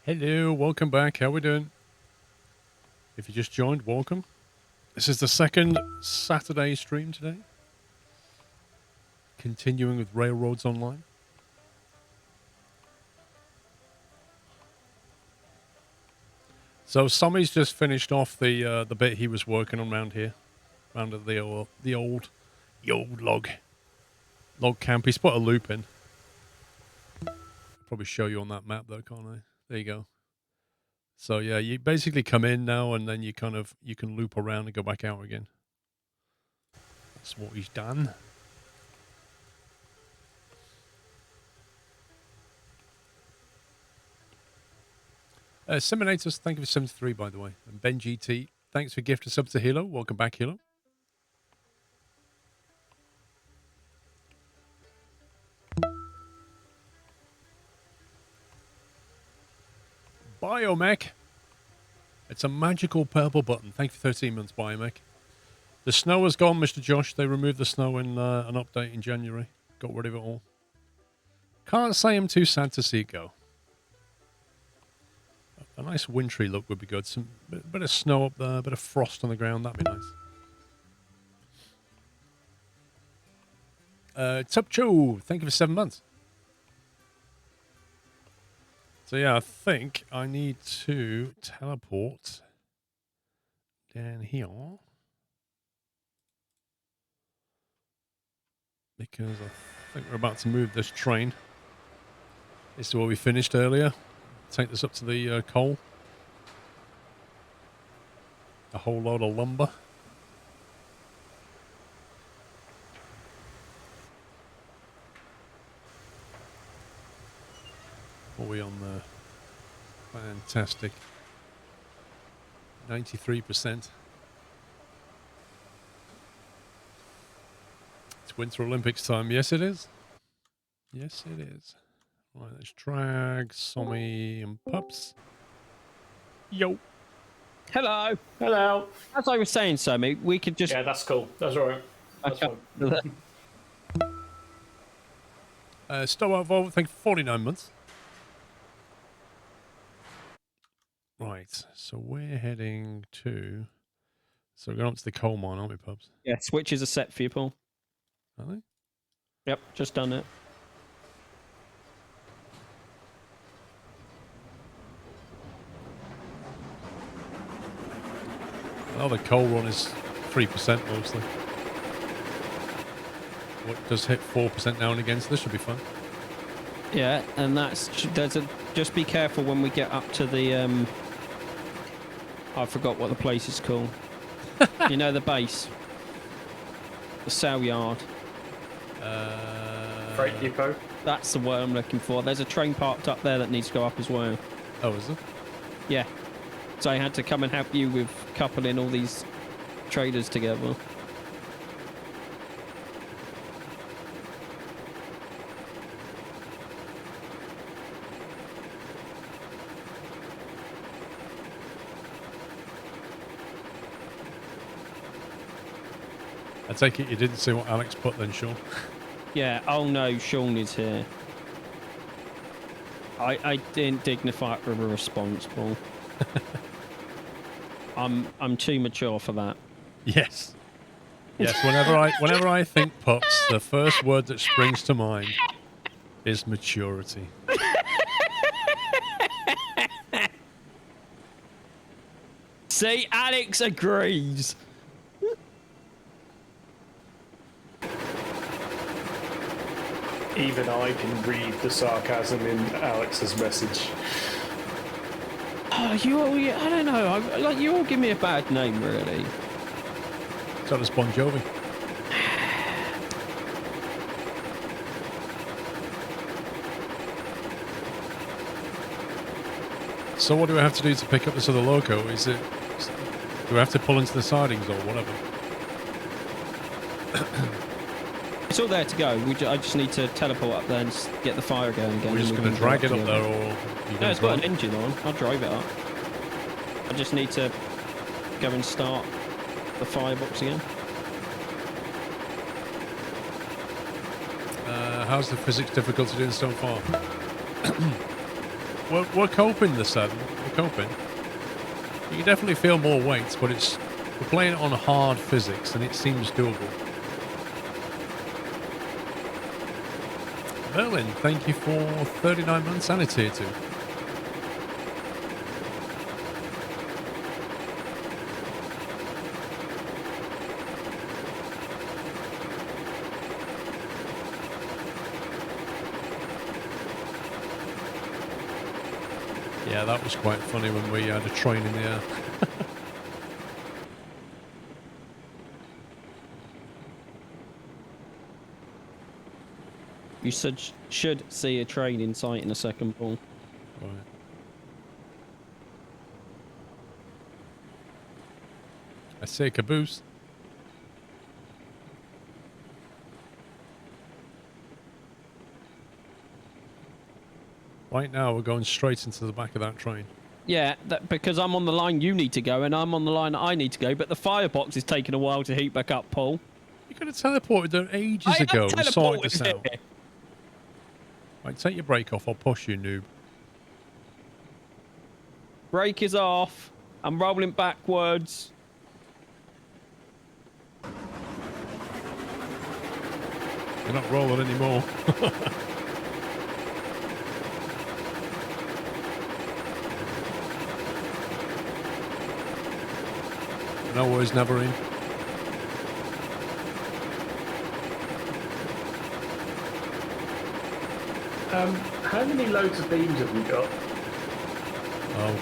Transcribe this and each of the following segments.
Hello, welcome back. How we doing? If you just joined, welcome. This is the second Saturday stream today. Continuing with Railroads Online. So Sommy's just finished off the bit he was working on around here, around at the old log camp. He's put a loop in. Probably show you on that map though, can't I? There you go. So yeah, you basically come in now and then you can loop around and go back out again. That's what he's done. Simonators, thank you for 73, by the way. And Ben GT, thanks for gift a sub to Hilo. Welcome back, Hilo. Biomech. It's a magical purple button. Thank you for 13 months, Biomech. The snow has gone, Mr. Josh. They removed the snow in an update in January. Got rid of it all. Can't say I'm too sad to see it go. A nice wintry look would be good. Some bit of snow up there, a bit of frost on the ground. That'd be nice. Tupcho, thank you for 7 months. So yeah, I think I need to teleport down here because I think we're about to move this train. This is where we finished earlier. Take this up to the coal. A whole load of lumber. What are we on there? Fantastic. 93%. It's Winter Olympics time. Yes, it is. Yes, it is. Right, let's drag Sommy and Pups. Yo. Hello. Hello. As I was saying, Sommy, we could just... Yeah, that's cool. That's all right. That's fine. Stow Volvo, thank you for 49 months. Right, so we're heading to... So we're going up to the coal mine, aren't we, Pups? Yeah, switches are set for you, Paul. Are they? Yep, just done it. Oh, the coal run is 3% mostly. What does hit 4% now and again, so this should be fun. Yeah, and just be careful when we get up to the I forgot what the place is called. You know, the base, the sale yard. Freight depot. That's the word I'm looking for. There's a train parked up there that needs to go up as well. Oh, is it? Yeah. So I had to come and help you with coupling all these traders together. I take it you didn't see what Alex put then, Sean? Yeah, oh no, Sean is here. I didn't dignify it with a response, Paul. I'm too mature for that. Yes. Yes, whenever I think Pups, the first word that springs to mind is maturity. See, Alex agrees. Even I can read the sarcasm in Alex's message. Oh, I don't know. You all give me a bad name, really. So does Bon Jovi. So what do we have to do to pick up this other loco? Do we have to pull into the sidings or whatever? It's all there to go. I just need to teleport up there and get the fire going again. We're just going to drag it up there, or no, it's got an engine on. I'll drive it up. I just need to go and start the firebox again. How's the physics difficulty doing so far? we're coping this season. We're coping. You can definitely feel more weights, but we're playing it on hard physics, and it seems doable. Merlin, thank you for 39 months and a tier 2. Yeah, that was quite funny when we had a train in the air. You should see a train in sight in a second, Paul. Right. I say caboose. Right now, we're going straight into the back of that train. Yeah, because I'm on the line you need to go, and I'm on the line I need to go, but the firebox is taking a while to heat back up, Paul. You could have teleported there ages ago and sorted this out. Right, take your brake off. I'll push you, noob. Brake is off. I'm rolling backwards. You're not rolling anymore. No worries, never in. How many loads of beams have we got? Oh,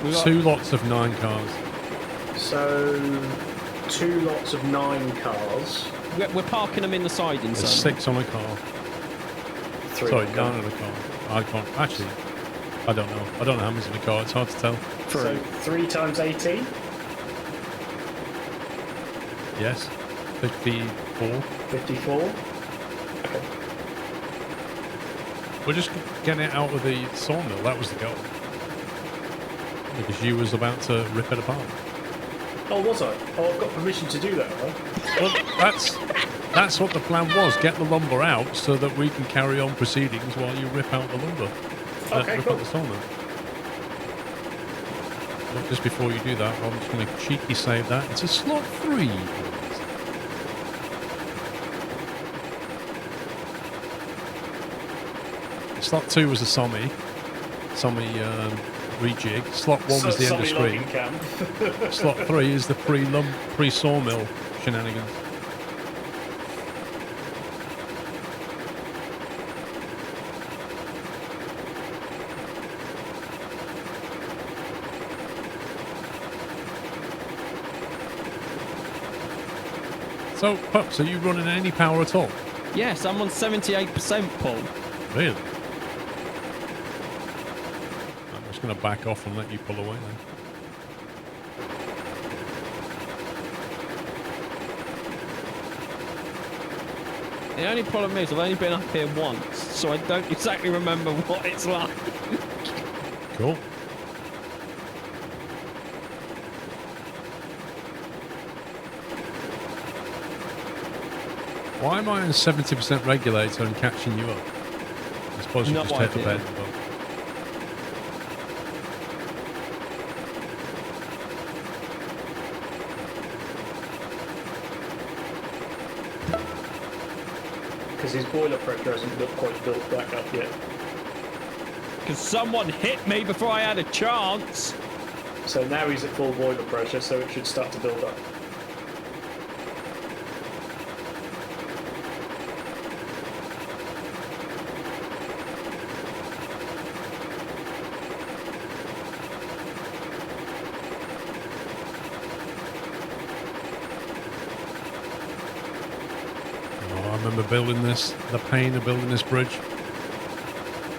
God. 2 lots of 9 cars. So, 2 lots of 9 cars. We're parking them in the siding, There's son. 6 on a car. 3 Sorry, on 9 on a car. I can't. Actually, I don't know. I don't know how many's in a car. It's hard to tell. So 3 times 18? Yes. 54. 54? Okay. We're just getting it out of the sawmill. That was the goal. Because you was about to rip it apart. Oh, was I? Oh, I've got permission to do that, have I? Well, that's what the plan was. Get the lumber out so that we can carry on proceedings while you rip out the lumber. Okay, rip cool. out the sawmill. But just before you do that, I'm just going to cheeky save that. It's a slot 3. Slot 2 was a Sommy rejig. Slot 1 was the end of screen. Slot 3 is the pre-sawmill shenanigans. So, Pups, are you running any power at all? Yes, I'm on 78%, Paul. Really? I'm just going to back off and let you pull away then. The only problem is I've only been up here once, so I don't exactly remember what it's like. Cool. Why am I on 70% regulator and catching you up? I suppose you No just hit the idea. bed. But... Because his boiler pressure hasn't quite built back up yet. Because someone hit me before I had a chance. So now he's at full boiler pressure, so it should start to build up. I remember building this, the pain of building this bridge.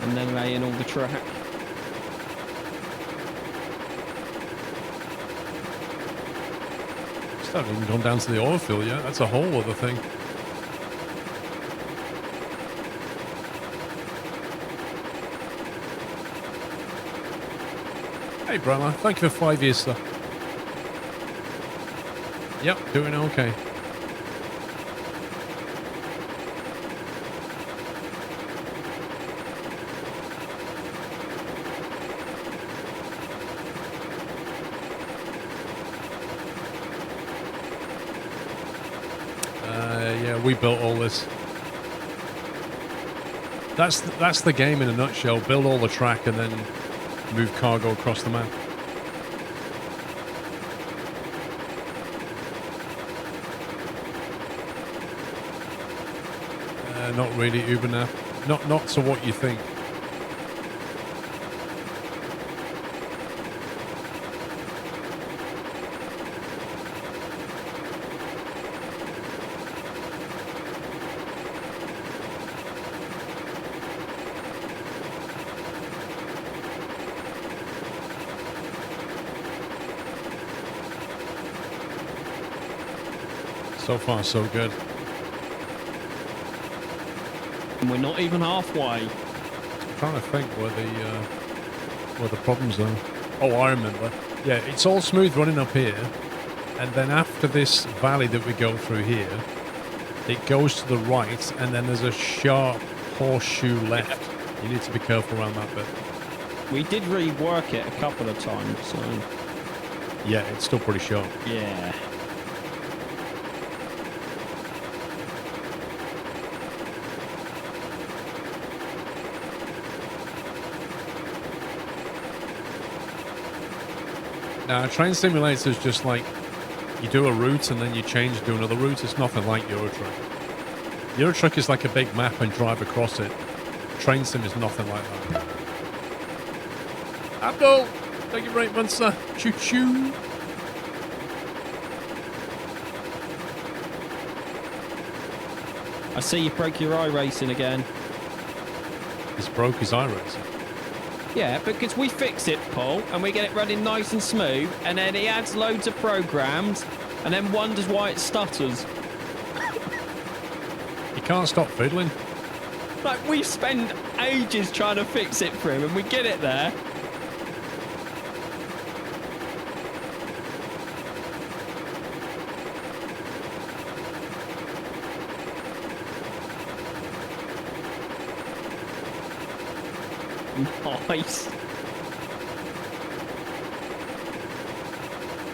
And then laying all the track. Still haven't even gone down to the oil field yet. That's a whole other thing. Hey, Brahma, thank you for 5 years, sir. Yep, doing okay. we built all this. That's the game in a nutshell. Build all the track and then move cargo across the map. Not really, Ubernav. Not to what you think. So far, so good. And we're not even halfway. I'm trying to think where the problems are. Oh, I remember. Yeah, it's all smooth running up here, and then after this valley that we go through here, it goes to the right, and then there's a sharp horseshoe left. You need to be careful around that bit. We did rework it a couple of times, so... Yeah, it's still pretty sharp. Yeah. Now, Train Simulator is just like you do a route and then you change to another route. It's nothing like Euro Truck. Euro Truck is like a big map and drive across it. Train Sim is nothing like that. Abdul, take your break, Munster. Choo choo. I see you broke your iRacing again. He's broke his iRacing. Yeah, because we fix it, Paul, and we get it running nice and smooth, and then he adds loads of programs, and then wonders why it stutters. He can't stop fiddling. Like, we spend ages trying to fix it for him, and we get it there. Nice.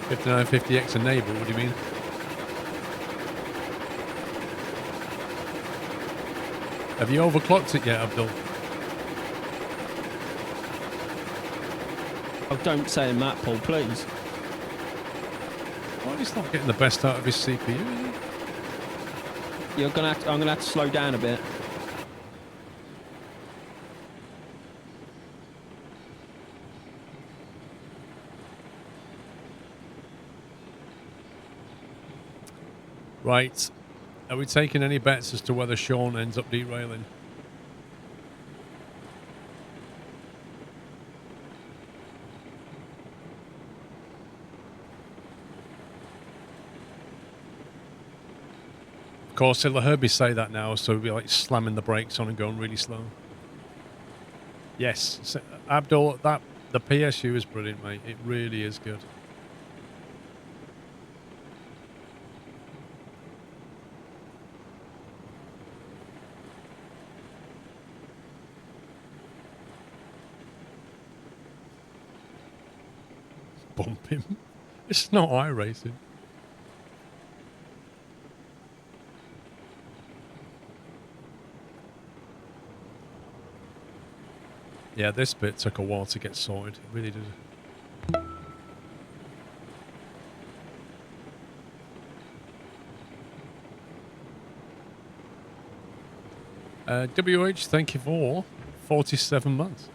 5950X enable, what do you mean? Have you overclocked it yet, Abdul? Oh, don't say that, Paul, please. Well, he's not getting the best out of his CPU, is he? I'm gonna have to slow down a bit. Right. Are we taking any bets as to whether Sean ends up derailing? Of course, he'll heard me say that now, so he'll be like slamming the brakes on and going really slow. Yes, so, Abdul, the PSU is brilliant, mate. It really is good. Bump him. It's not iRacing. Yeah, this bit took a while to get sorted. It really did. WH, thank you for 47 months.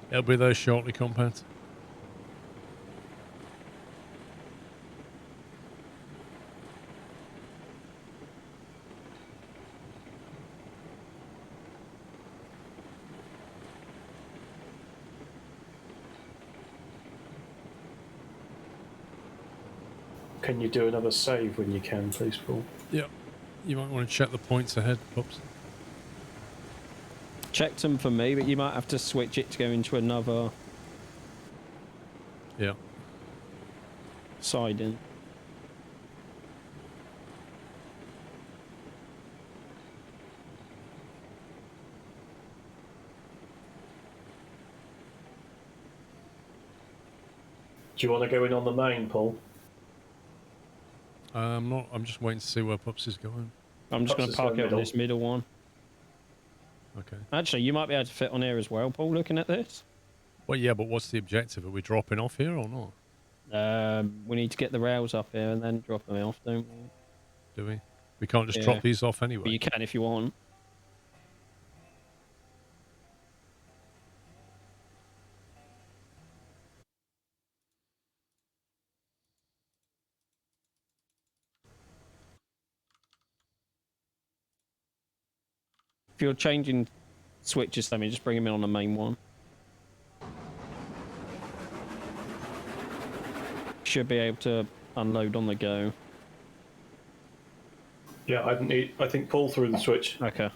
It'll be there shortly, Compact. Can you do another save when you can, please, Paul? Yep. You might want to check the points ahead, Pops. checked them for me, but you might have to switch it to go into another Yeah. siding. Do you want to go in on the main, Paul? I'm not. I'm just waiting to see where Pups is going. I'm just going Perhaps to it's park go it on middle. this middle one. Okay. Actually, you might be able to fit on here as well, Paul, looking at this. Well, yeah, but what's the objective? Are we dropping off here or not? We need to get the rails up here and then drop them off, don't we? Do we? We can't just Yeah. drop these off But anyway. you can if you want. If you're changing switches, let me just bring them in on the main one. Should be able to unload on the go. Yeah, I think pull through the switch. Okay.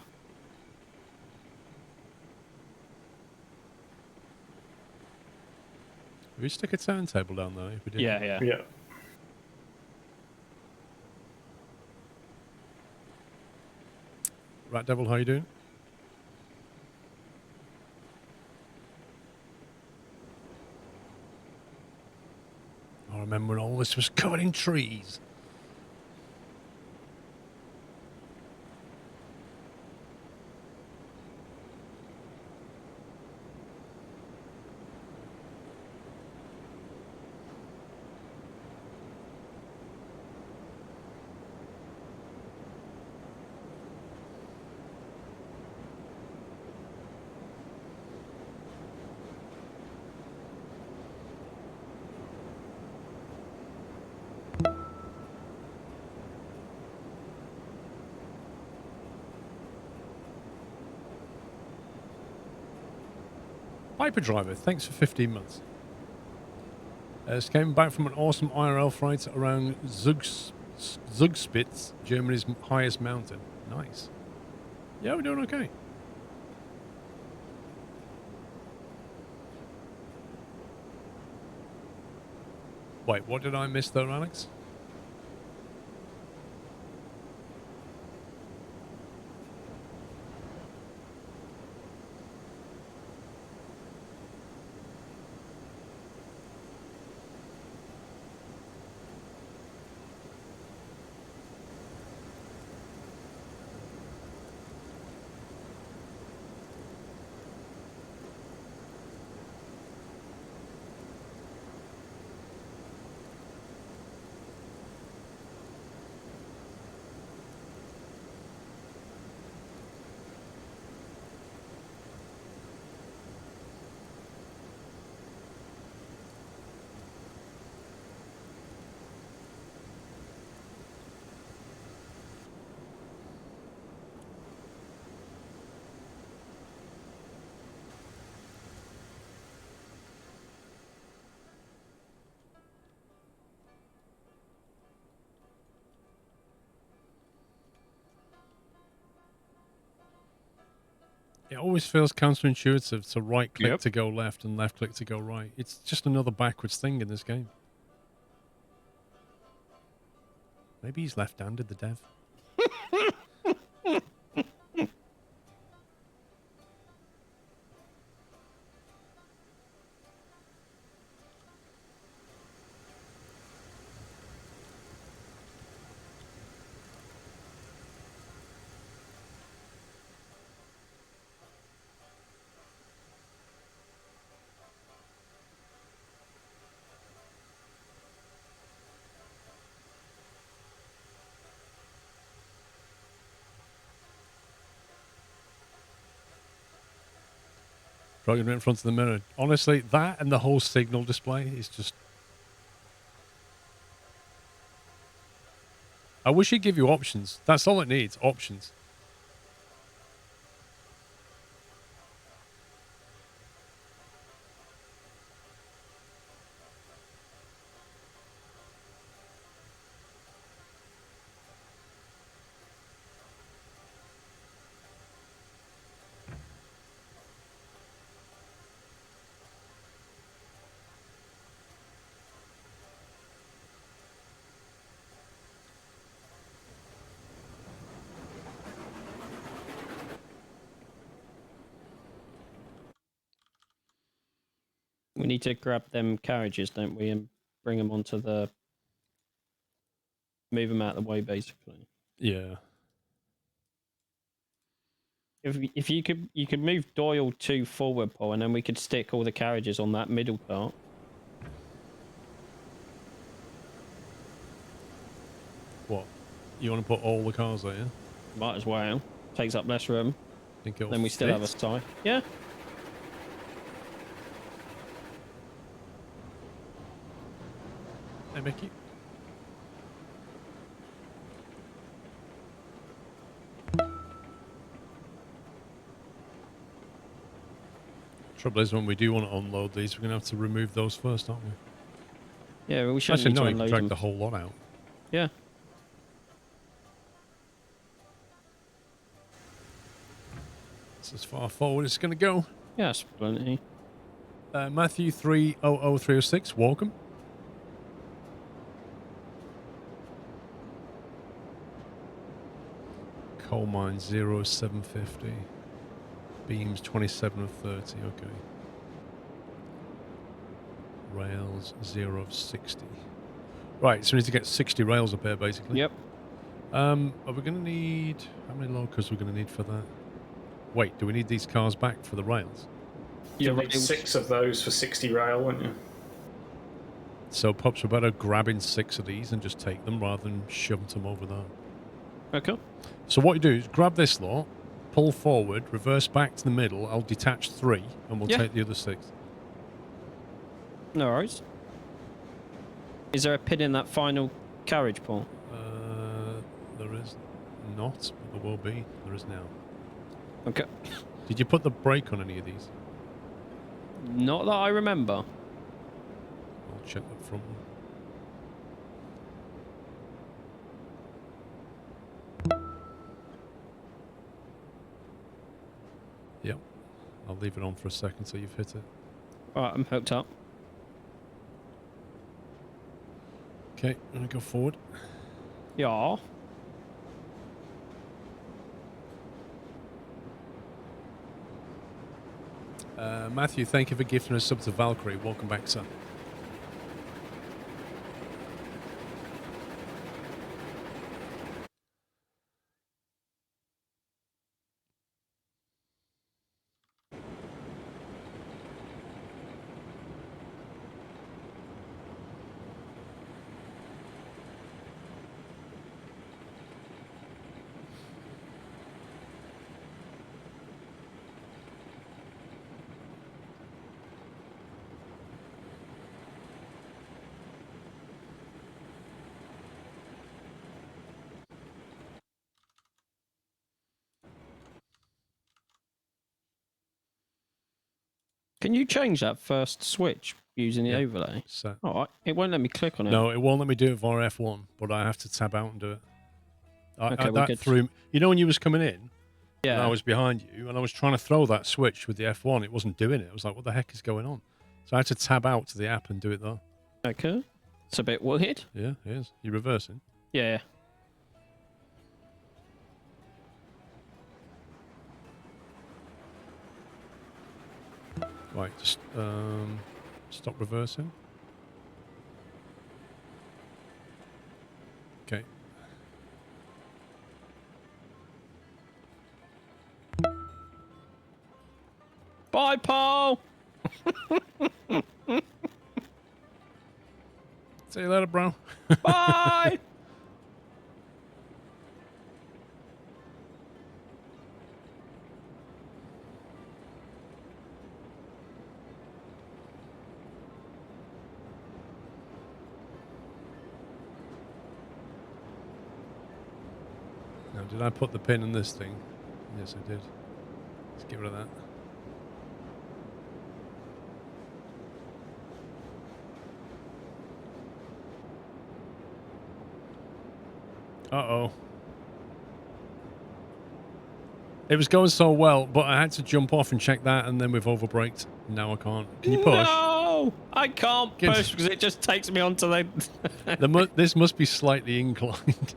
We stick a turntable down there if we did. Yeah. Yeah. Rat Devil, how you doing? I remember when all this was covered in trees. Piper Driver, thanks for 15 months. Came back from an awesome IRL flight around Zugspitz, Germany's highest mountain. Nice. Yeah, we're doing okay. Wait, what did I miss though, Alex? It always feels counterintuitive to right click Yep. to go left and left click to go right. It's just another backwards thing in this game. Maybe he's left-handed, the dev. Plugging it in front of the mirror. Honestly, that and the whole signal display is just... I wish he'd give you options. That's all it needs, options. We need to grab them carriages, don't we, and bring them onto the... Move them out of the way, basically. Yeah. If you could move Doyle to forward pole, and then we could stick all the carriages on that middle part. What? You want to put all the cars there, yeah? Might as well. Takes up less room. Think it'll Then we still have a fit? tie. Yeah. Hey, Mickey. Trouble is, when we do want to unload these, we're going to have to remove those first, aren't we? Yeah, we shouldn't Actually, need no, to you can unload drag them. the whole lot out. Yeah. It's as far forward as it's going to go. Yeah, that's plenty. Matthew 300306, welcome. Coal mine 0750. Beams 27 of 30, okay. Rails 0 of 60. Right, so we need to get 60 rails up here, basically. Yep. Are we going to need... How many locos are we going to need for that? Wait, do we need these cars back for the rails? You'll The need rails- 6 of those for 60 rail, won't you? So, Pops, we're better grabbing 6 of these and just take them rather than shoving them over there. Okay. So what you do is grab this lot, pull forward, reverse back to the middle. I'll detach 3, and we'll Yeah. take the other 6. No worries. Is there a pin in that final carriage, Paul? There is not, but there will be. There is now. Okay. Did you put the brake on any of these? Not that I remember. I'll check the front one. Yep. I'll leave it on for a second so you've hit it. Alright, I'm hooked up. Okay, I'm going to go forward. Yeah. Matthew, thank you for gifting us sub to Valkyrie. Welcome back, sir. Can you change that first switch using the Yeah. overlay? So, Alright, it won't let me click on it. no, it won't let me do it via F1, but I have to tab out and do it. Okay, we that could- threw. You know when you was coming in, Yeah. and I was behind you, and I was trying to throw that switch with the F1, it wasn't doing it. I was like, what the heck is going on? So I had to tab out to the app and do it there. Okay. It's a bit weird. Yeah, it is. You're reversing. Yeah. Right, just stop reversing. Okay. Bye, Paul! See you later, bro. Bye! Now, did I put the pin in this thing? Yes, I did. Let's get rid of that. Uh-oh. It was going so well, but I had to jump off and check that, and then we've overbraked. Now I can't. Can you push? No! I can't Get- push because it just takes me onto the... This must be slightly inclined.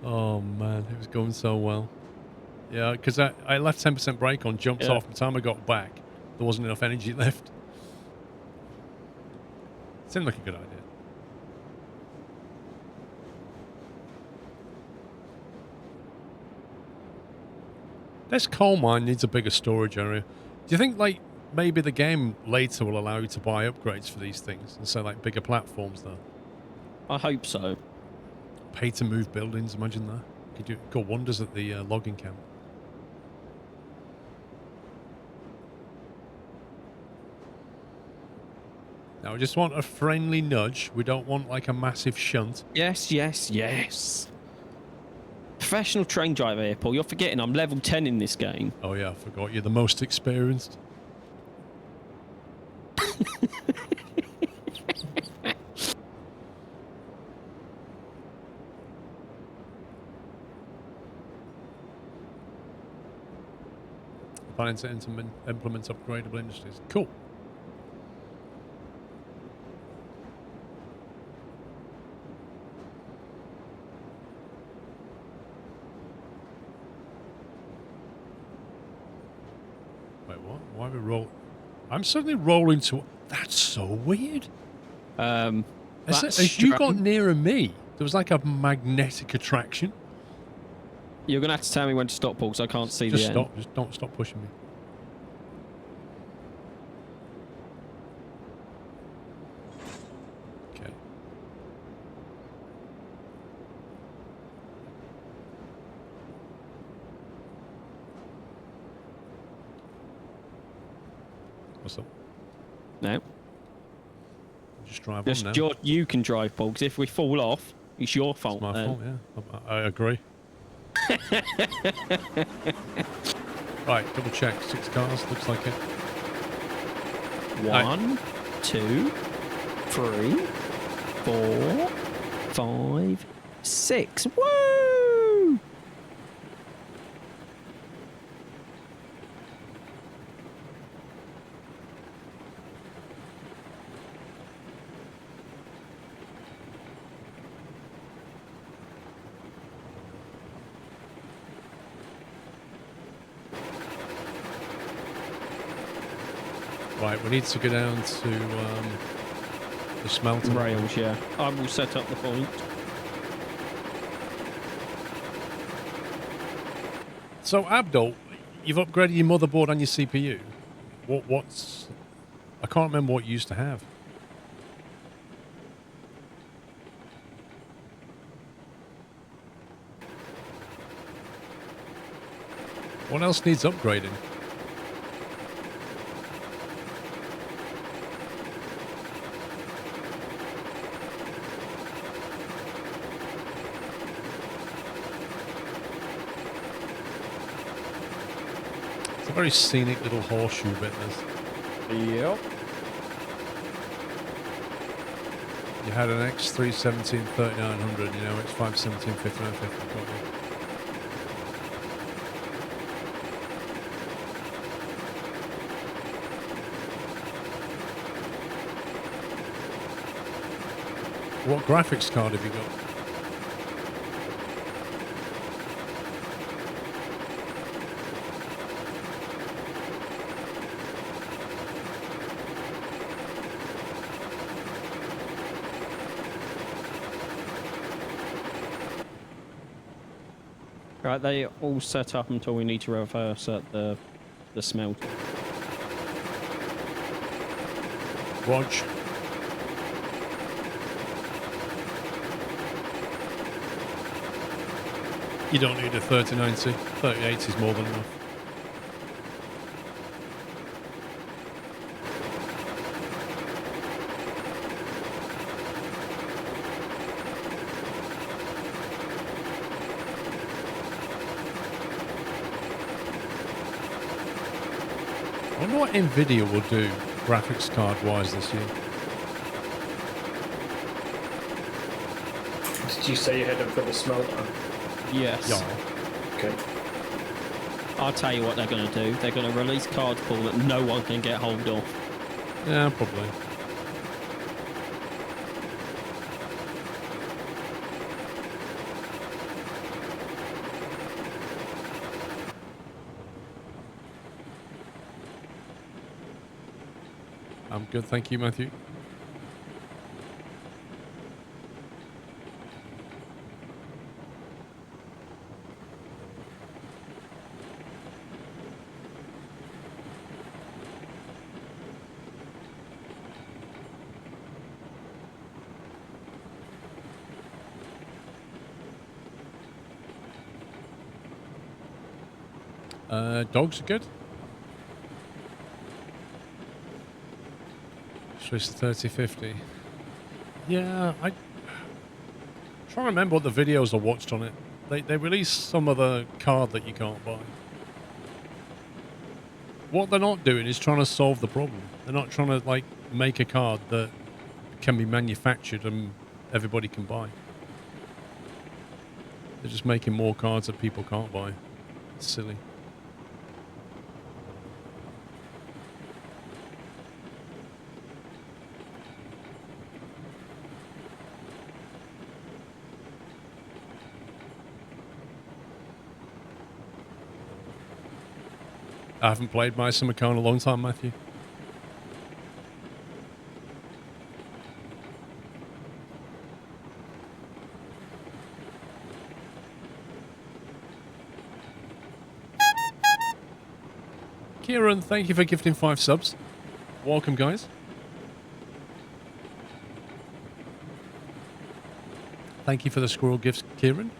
Oh, man. It was going so well. Yeah, because I left 10% brake on, jumped Yeah. off. By the time I got back, there wasn't enough energy left. Seemed like a good idea. This coal mine needs a bigger storage area. Do you think, like, maybe the game later will allow you to buy upgrades for these things and so, like, bigger platforms there? I hope so. Pay to move buildings, imagine that. Could do go wonders at the logging camp. Now, we just want a friendly nudge. We don't want, like, a massive shunt. Yes, yes, yes. Professional train driver here, Paul. You're forgetting I'm level 10 in this game. Oh, yeah, I forgot. You're the most experienced. Planning to implement upgradable industries. Cool. Wait, what? Why are we roll? I'm suddenly rolling to. That's so weird. As you got nearer me, there was like a magnetic attraction. You're going to have to tell me when to stop, Paul, because I can't see Just the stop. end. Just don't stop pushing me. Okay. What's up? No. Just drive Just on now. you can drive, Paul, because if we fall off, it's your fault. It's my then. fault, yeah. I agree. Right, double check. 6 cars, looks like it. 1, 2, 3, 4, 5, 6. Woo! Right, we need to go down to the smelter. Rails, yeah. I will set up the point. So, Abdul, you've upgraded your motherboard and your CPU. What's... I can't remember what you used to have. What else needs upgrading? It's a very scenic little horseshoe bit, this. Yep. You had an X317 3900, you know, it's 517 5950. Got you. What graphics card have you got? Right, they all set up until we need to reverse at the smelter. Rog. You don't need a 3090. 3080 is more than enough. I wonder what Nvidia will do graphics card wise this year. Did you say you're heading for the smelter? Yes. Yeah. Okay. I'll tell you what they're going to do. They're going to release cards, Paul, that no one can get hold of. Yeah, probably. I'm good, thank you, Matthew. Dogs are good. Switch to 3050. Yeah, I try to remember what the videos I watched on it. They released some other card that you can't buy. What they're not doing is trying to solve the problem. They're not trying to like make a card that can be manufactured and everybody can buy. They're just making more cards that people can't buy. It's silly. I haven't played My Summer in a long time, Matthew. Kieran, thank you for gifting 5 subs. Welcome, guys. Thank you for the squirrel gifts, Kieran.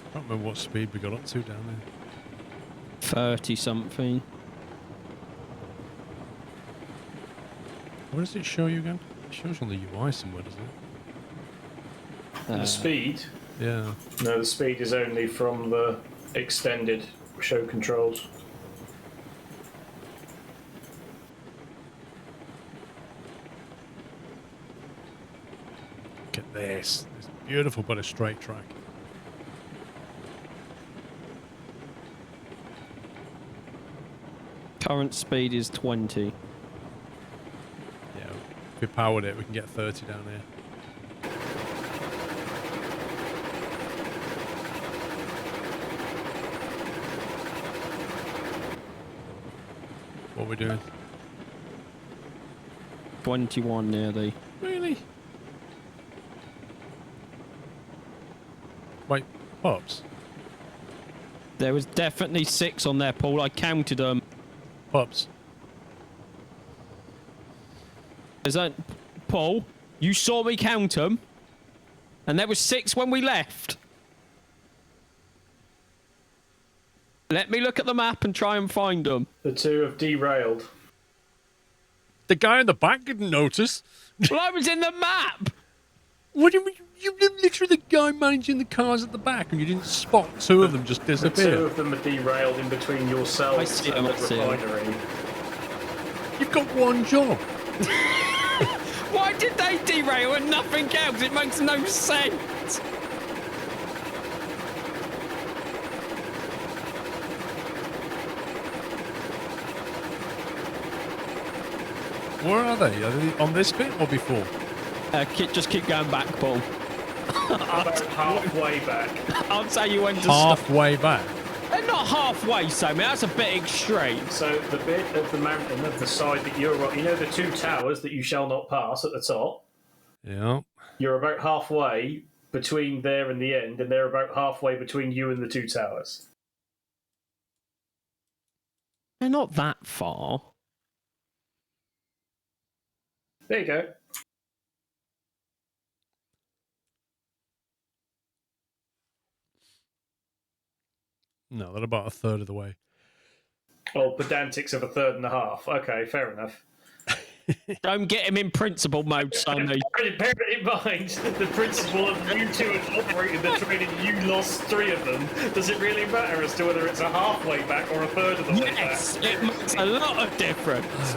I don't remember what speed we got up to down there. 30 something. Where does it show you again? It shows you on the UI somewhere, doesn't it? The speed? Yeah. No, the speed is only from the extended show controls. Look at this. It's beautiful but a straight track. Current speed is 20. Yeah, if we powered it, we can get 30 down here. What are we doing? 21 nearly. Really? Wait, Pops? There was definitely 6 on there, Paul. I counted them. Pops? Is that Paul? You saw me count them, and there was 6 when we left. Let me look at the map and try and find them. The 2 have derailed. The guy in the back didn't notice. Well, I was in the map. What do you mean? You literally the guy managing the cars at the back, and you didn't spot 2 of them just The 2 disappear. of them are derailed in between yourselves I see and them, the I see them. refinery. You've got one job. Why did they derail and nothing else? It makes no sense. Where are they? Are they on this bit or before? Just keep going back, Paul. About halfway back. I'd say you went to Halfway back. They're not halfway, Sammy. That's a bit extreme. So the bit of the mountain of the side that you're on, you know the 2 towers that you shall not pass at the top? Yeah. You're about halfway between there and the end, and they're about halfway between you and the 2 towers. They're not that far. There you go. No, they're about a third of the way. Oh, pedantics of a third and a half. Okay, fair enough. Don't get him in principal mode, Sonny. Bear in mind the principle of you two are operating the train and you lost 3 of them. Does it really matter as to whether it's a halfway back or a third of the way back? Yes, it makes a lot of difference.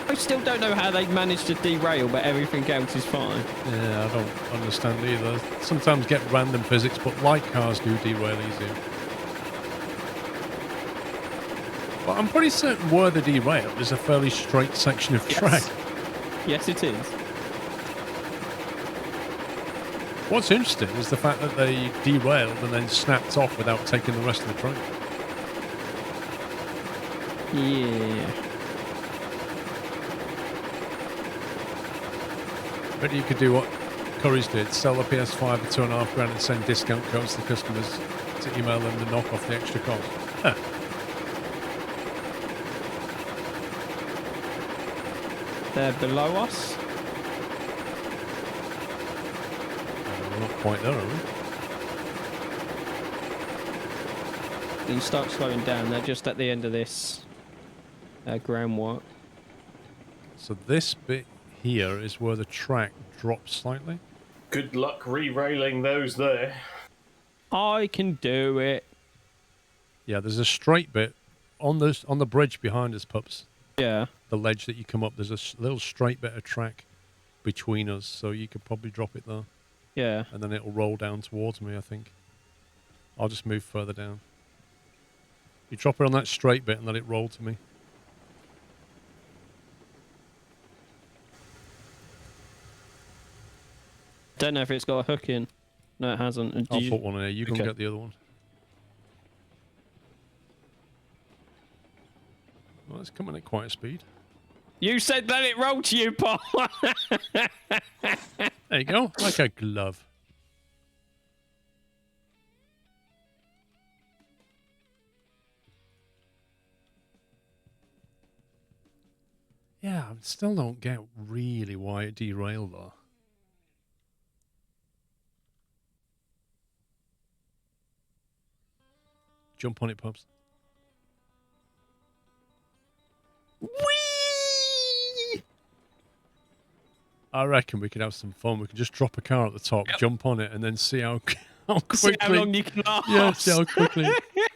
I still don't know how they managed to derail, but everything else is fine. Yeah, I don't understand either. Sometimes get random physics, but light cars do derail easier. But I'm pretty certain where they derail is a fairly straight section of track. Yes, it is. What's interesting is the fact that they derailed and then snapped off without taking the rest of the train. Yeah. But you could do what Curry's did, sell the PS5 for $2,500 and send discount codes to customers to email them to knock off the extra cost. Huh. They're below us. We're not quite there, are we? You start slowing down. They're just at the end of this groundwork. So this bit here is where the track drops slightly. Good luck re-railing those there. I can do it. Yeah, there's a straight bit on the bridge behind us, pups. Yeah. The ledge that you come up, there's a little straight bit of track between us, so you could probably drop it there. Yeah. And then it'll roll down towards me, I think. I'll just move further down. You drop it on that straight bit and let it roll to me. Don't know if it's got a hook in. No, it hasn't. I'll put one in there. You can Okay. get the other one. Well, it's coming at quite a speed. You said let it roll to you, Paul. There you go. Like a glove. Yeah, I still don't get really why it derailed though. Jump on it, pups. Whee! I reckon we could have some fun. We could just drop a car at the top, jump on it, and then see how quickly. See how long you can last. Yeah, see how quickly,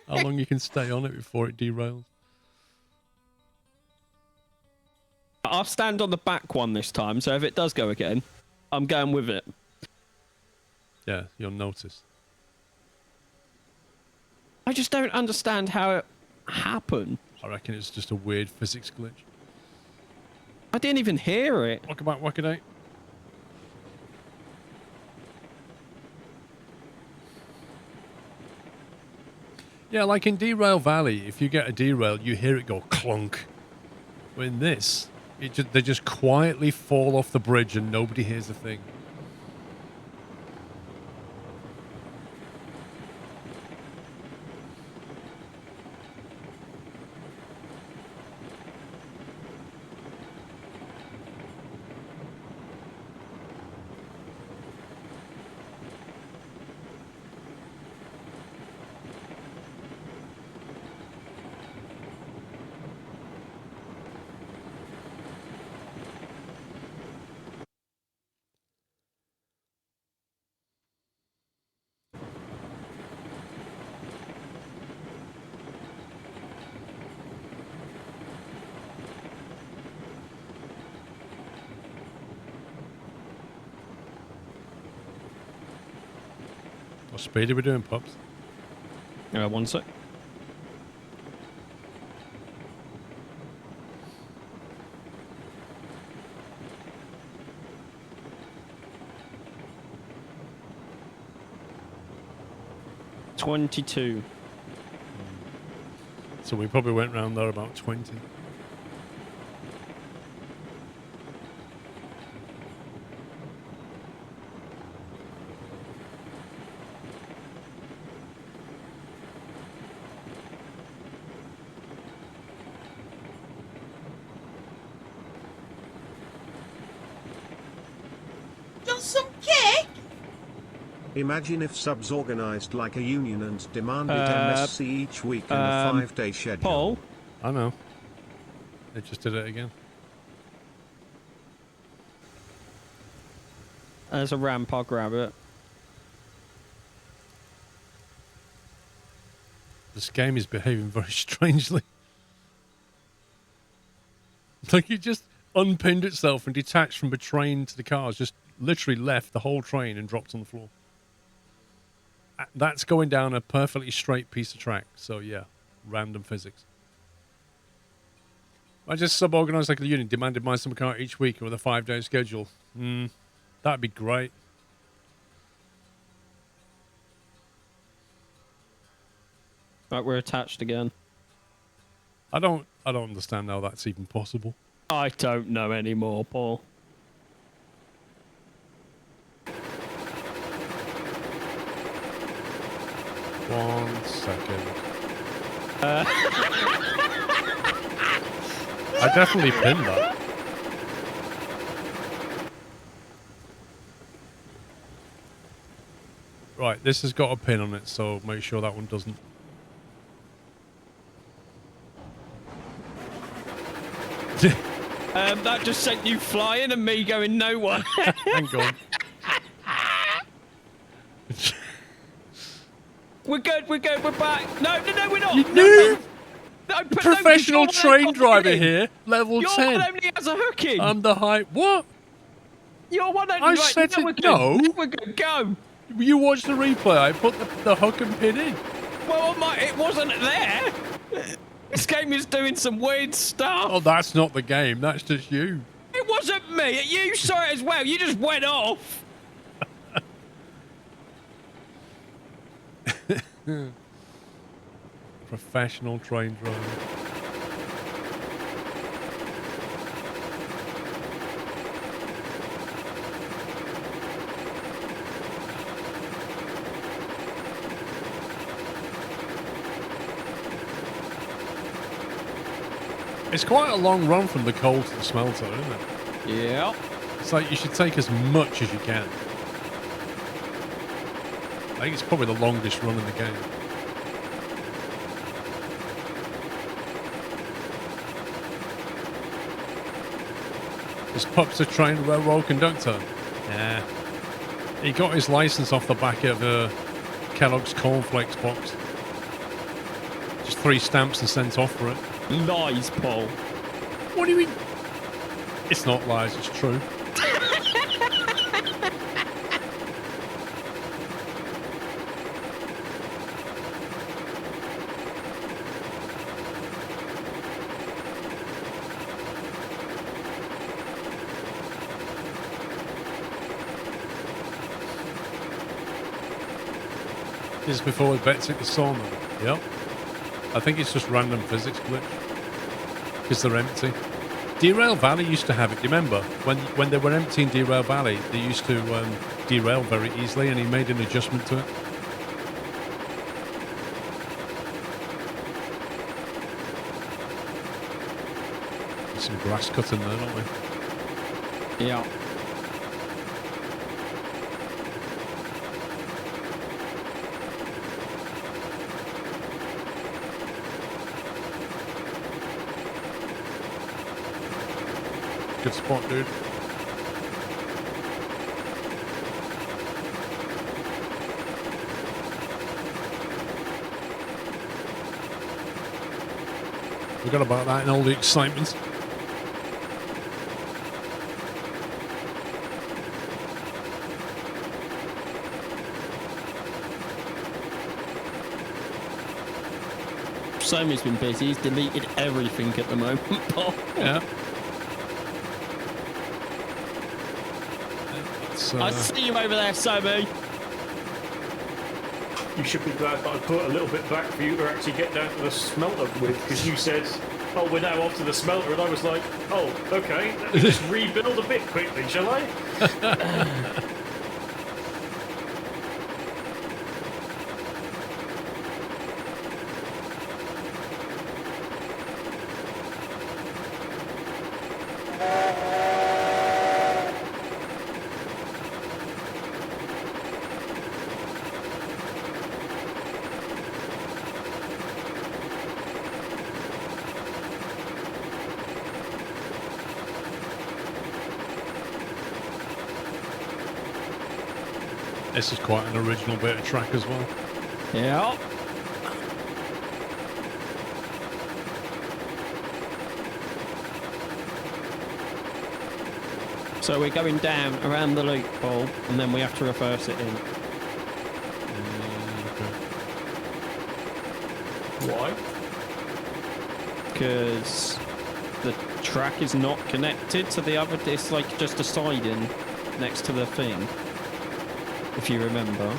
how long you can stay on it before it derails. I'll stand on the back one this time, so if it does go again, I'm going with it. Yeah, you'll notice. I just don't understand how it happened. I reckon it's just a weird physics glitch. I didn't even hear it. Walk about, wackaday. Yeah, like in Derail Valley, if you get a derail, you hear it go clunk. But in this, they just quietly fall off the bridge and nobody hears a thing. What speed are we doing, pups? 1 sec. $22. So we probably went round there about 20. Want some cake? Imagine if subs organised like a union and demanded MSC each week in a 5-day schedule. Paul? I know. They just did it again. There's a ramp, I'll grab it. This game is behaving very strangely. Like it just unpinned itself and detached from the train to the cars. Just literally left the whole train and dropped on the floor. That's going down a perfectly straight piece of track. So yeah, random physics. I just sub-organised like a union, demanded my summer car each week with a 5-day schedule. That'd be great. Right, we're attached again. I don't understand how that's even possible. I don't know anymore, Paul. One second. I definitely pinned that. Right, this has got a pin on it, so make sure that one doesn't. That just sent you flying and me going nowhere. Hang on. We're good, we're back. No, we're not. You No, noob! no, Professional you're train one driver hooking. here, level Your 10. one only has a hooking. I'm the high. What? Your one only. I right, said no, it- we're good. no. We're good. Go. You watched the replay. I put the hook and pin in. Well, it wasn't there. This game is doing some weird stuff. Oh, that's not the game. That's just you. It wasn't me. You saw it as well. You just went off. Professional train driver. It's quite a long run from the coal to the smelter, isn't it? Yeah. It's like you should take as much as you can. I think it's probably the longest run in the game. This pup's a trained railroad conductor. Yeah. He got his license off the back of a Kellogg's cornflakes box. Just 3 stamps and sent off for it. Lies, Paul. What do you mean? It's not lies, it's true. This is before we bet took the sawmill. Yep. I think it's just random physics glitch. Because they're empty. Derail Valley used to have it. Do you remember? When they were emptying Derail Valley, they used to derail very easily, and he made an adjustment to it. There's some grass cutting there, don't we? Yeah. Good spot, dude. Forgot about that in all the excitement. Sammy's been busy. He's deleted everything at the moment, Paul. Yeah. That's, I see you over there, Sammy. You should be glad that I put a little bit back for you to actually get down to the smelter with, because you said, oh, we're now off to the smelter, and I was like, oh, okay, let me just rebuild a bit quickly, shall I? This is quite an original bit of track as well. Yeah. So we're going down around the loop hole, and then we have to reverse it in. Why? Because the track is not connected to the other. It's like just a siding next to the thing, if you remember.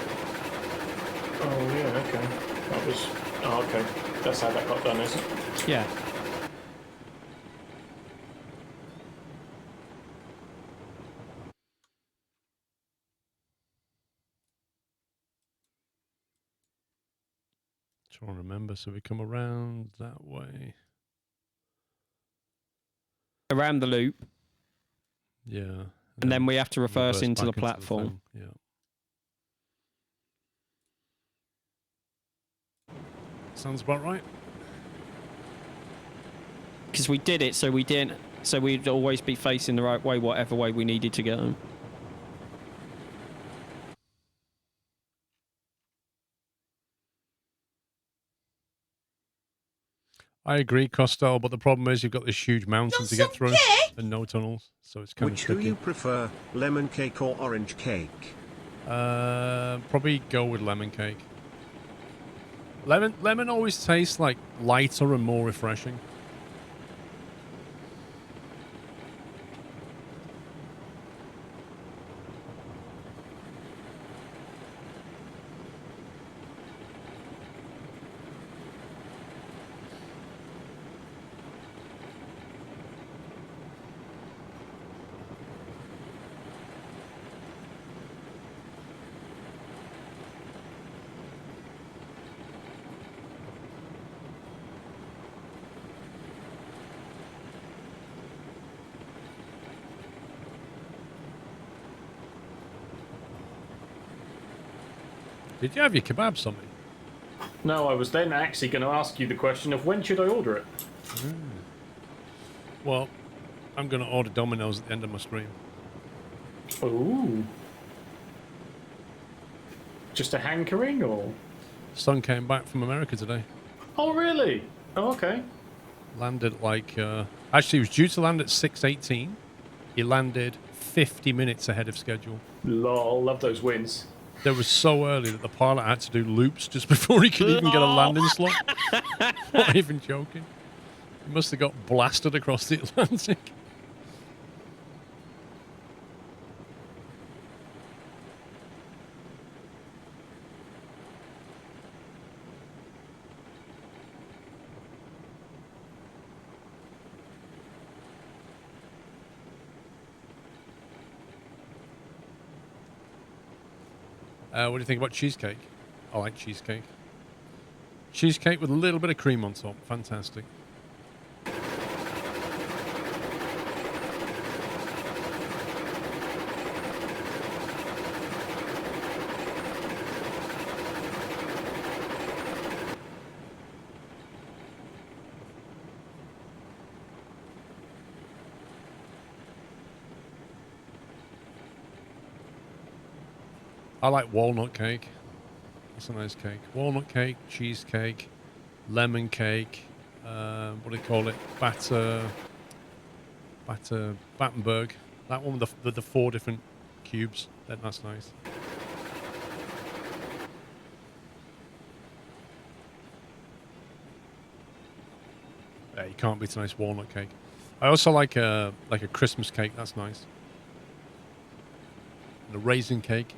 Oh yeah, okay. That was. Oh, okay. That's how that got done, is it? Yeah. Trying to remember. So we come around that way. Around the loop, Yeah. and then we have to reverse into the back platform. thing, yeah. Sounds about right. Because we did it, so we didn't. So we'd always be facing the right way, whatever way we needed to go. I agree, Costello, but the problem is you've got this huge mountain to get through and no tunnels, so it's kind Which of do tricky. you prefer, lemon cake or orange cake? Probably go with lemon cake. Lemon always tastes like lighter and more refreshing. Did you have your kebab something? No, I was then actually going to ask you the question of when should I order it? Well, I'm going to order Domino's at the end of my stream. Ooh. Just a hankering, or? Son came back from America today. Oh, really? Oh, okay. Landed like... actually, he was due to land at 6:18. He landed 50 minutes ahead of schedule. Lol, love those wins. They were so early that the pilot had to do loops just before he could even get a landing slot. Not even joking. He must have got blasted across the Atlantic. What do you think about cheesecake? I like cheesecake. Cheesecake with a little bit of cream on top. Fantastic. I like walnut cake. That's a nice cake. Walnut cake, cheesecake, lemon cake. What do they call it? Battenberg. That one with the 4 different cubes. That's nice. Yeah, you can't beat a nice walnut cake. I also like a Christmas cake. That's nice. And a raisin cake.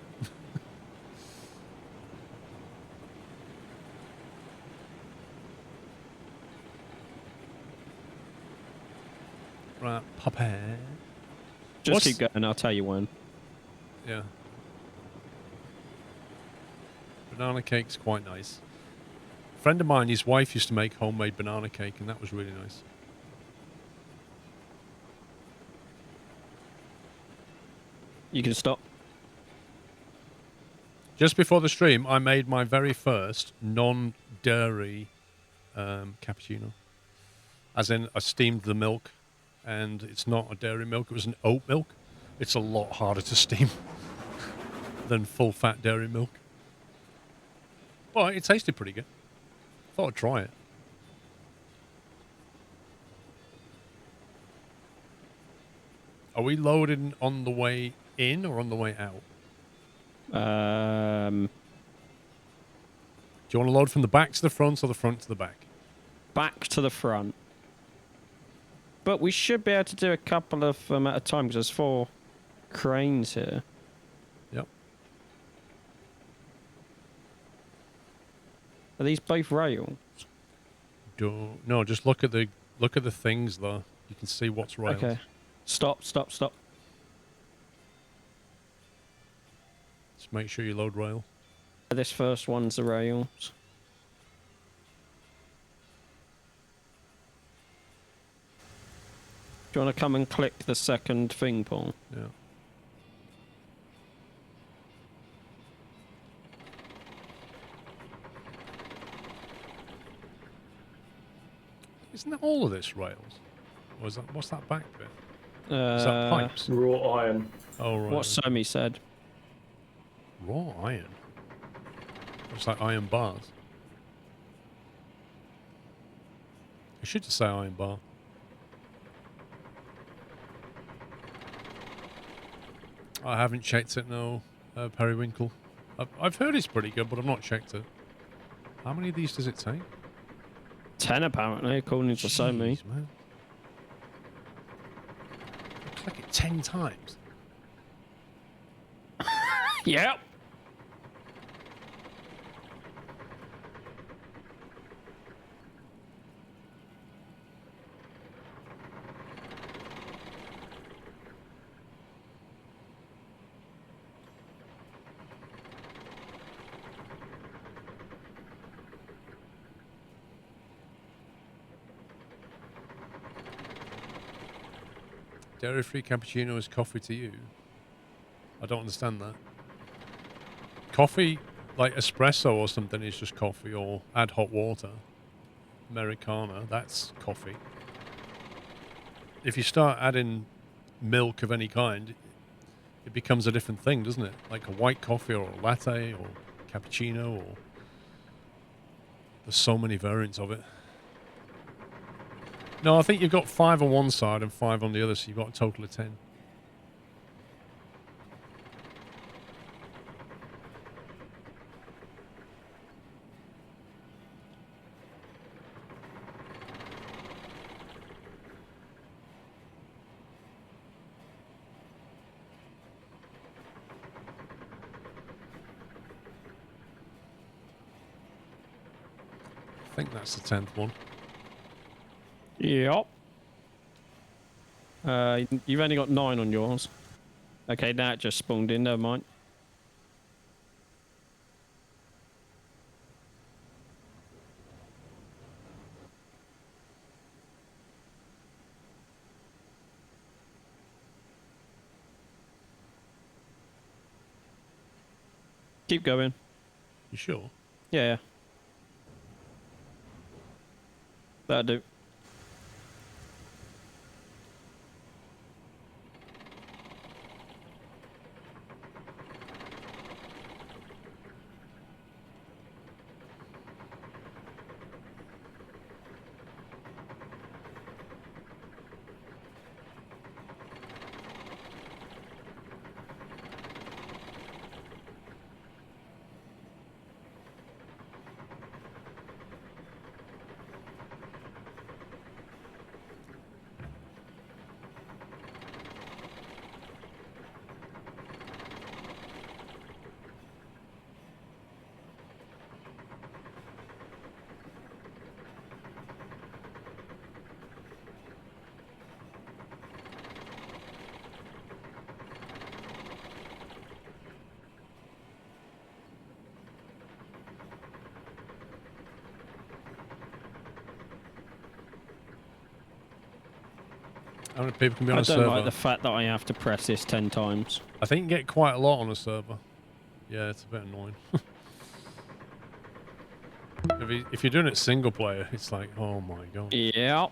Right, Papa. Just keep going, I'll tell you when. Yeah. Banana cake's quite nice. A friend of mine, his wife used to make homemade banana cake, and that was really nice. You can stop. Just before the stream, I made my very first non-dairy cappuccino. As in, I steamed the milk. And it's not a dairy milk, it was an oat milk. It's a lot harder to steam than full-fat dairy milk. Well, it tasted pretty good. Thought I'd try it. Are we loading on the way in or on the way out? Do you want to load from the back to the front or the front to the back? Back to the front. But we should be able to do a couple of them at a time because there's 4 cranes here. Yep. Are these both rails? No, just look at the things though. You can see what's rails. Okay. Stop. Just make sure you load rail. This first one's the rails. Do you want to come and click the second thing, Paul? Yeah. Isn't that all of this rails? Or is that, what's that back bit? Is that pipes? Raw iron. Oh, right. What Somi said. Raw iron? Looks like iron bars. I should just say iron bar. I haven't checked it, no, Periwinkle. I've heard it's pretty good, but I've not checked it. How many of these does it take? 10 apparently, according to Somi. Jeez, man. Click it 10 times. Yep. Dairy-free cappuccino is coffee to you? I don't understand that. Coffee, like espresso or something, is just coffee, or add hot water. Americano, that's coffee. If you start adding milk of any kind, it becomes a different thing, doesn't it? Like a white coffee or a latte or cappuccino, or there's so many variants of it. No, I think you've got 5 on one side and 5 on the other, so you've got a total of 10. I think that's the 10th one. Yep. You've only got 9 on yours. Okay, that just spawned in, never mind. Keep going. You sure? Yeah. That'll do. How many people can be on I a don't server? like the fact that I have to press this 10 times. I think you get quite a lot on a server. Yeah, it's a bit annoying. If you're doing it single player, it's like, oh my god. Yeah.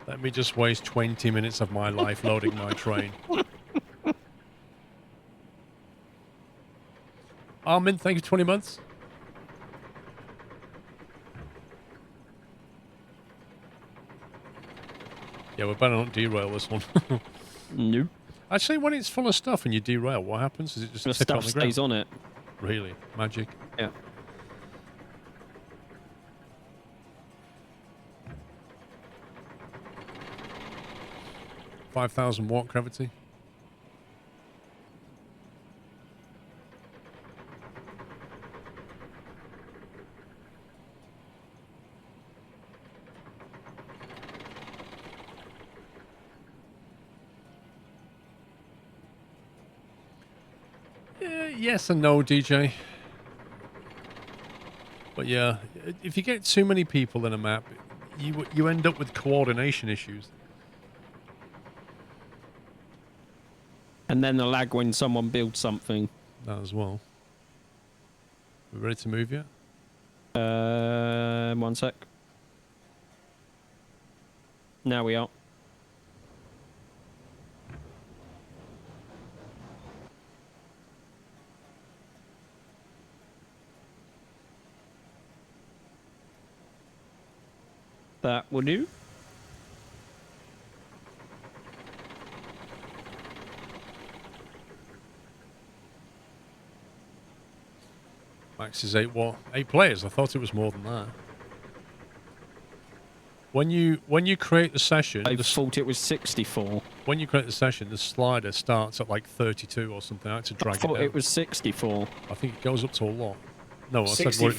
Let me just waste 20 minutes of my life loading my train. Armin, thank you for 20 months. Yeah, we better not derail this one. Nope. Actually, when it's full of stuff and you derail, what happens? Does it just The tip on stuff the ground? stays on it. Really? Magic. Yeah. 5,000 watt gravity. Yes and no, DJ. But yeah, if you get too many people in a map, you end up with coordination issues. And then the lag when someone builds something. That as well. We ready to move yet? 1 sec. Now we are. That will do. Max is 8 watt. 8 players. I thought it was more than that. When you create the session, I thought it was 64. When you create the session, the slider starts at like 32 or something. I had to drag I thought it down. it was 64. I think it goes up to a lot. No, I 60, said what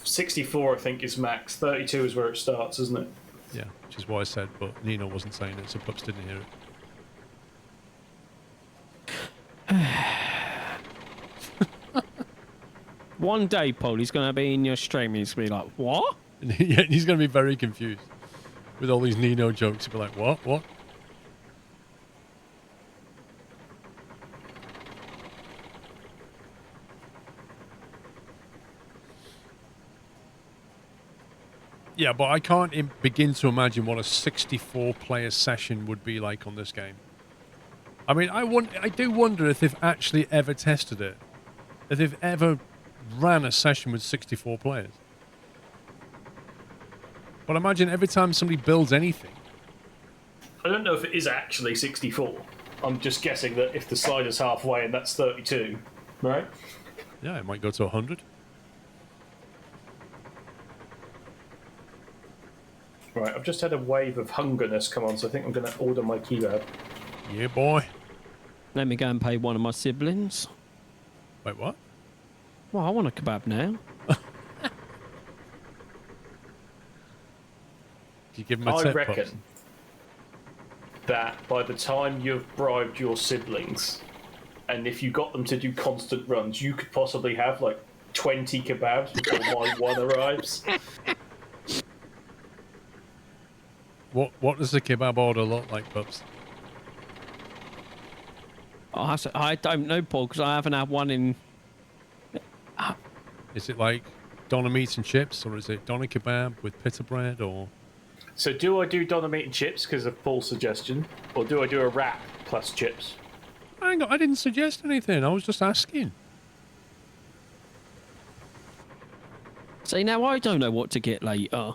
64, I think, is max. 32 is where it starts, isn't it? yeah, which is what I said, but Nino wasn't saying it, so Pups didn't hear it. One day, Paul, he's going to be in your stream and he's going to be like, what? Yeah, he's going to be very confused with all these Nino jokes. He'll be like, what? What? Yeah, but I can't begin to imagine what a 64-player session would be like on this game. I mean, I do wonder if they've actually ever tested it. If they've ever ran a session with 64 players. But imagine every time somebody builds anything. I don't know if it is actually 64. I'm just guessing that if the slider's halfway and that's 32, right? Yeah, it might go to 100. Right, I've just had a wave of hungerness come on, so I think I'm going to order my kebab. Yeah, boy. Let me go and pay one of my siblings. Wait, what? Well, I want a kebab now. Do you give him a I tip, reckon Pups? that by the time you've bribed your siblings, and if you got them to do constant runs, you could possibly have like 20 kebabs before my one arrives. What does the kebab order look like, Pups? I don't know, Paul, because I haven't had one in... Is it like doner meat and chips, or is it doner kebab with pita bread, or... So do I do doner meat and chips because of Paul's suggestion, or do I do a wrap plus chips? Hang on, I didn't suggest anything. I was just asking. See, now I don't know what to get later.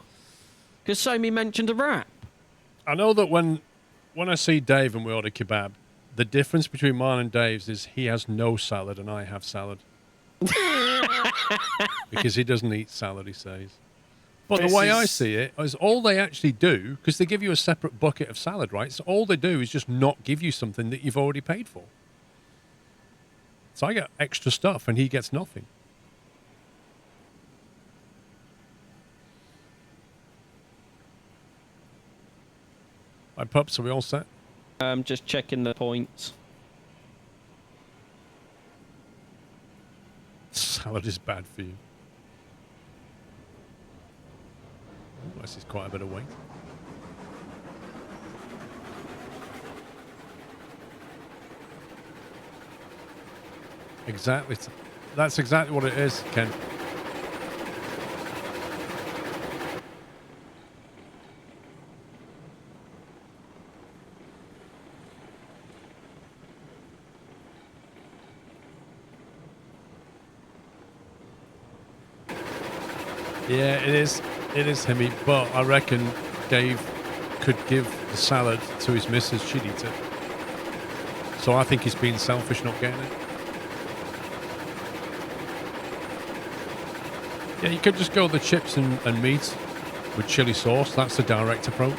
Because Somi mentioned a wrap. I know that when I see Dave and we order kebab, the difference between mine and Dave's is he has no salad and I have salad. Because he doesn't eat salad, he says. But the way I see it is all they actually do, because they give you a separate bucket of salad, right? So all they do is just not give you something that you've already paid for. So I get extra stuff and he gets nothing. Right, Pups, are we all set? Just checking the points. Salad is bad for you. Ooh, this is quite a bit of weight. Exactly. That's exactly what it is, Ken. Yeah, it is. It is Hemi, but I reckon Dave could give the salad to his missus. She'd eat it. So I think he's being selfish not getting it. Yeah, you could just go the chips and meat with chili sauce. That's the direct approach.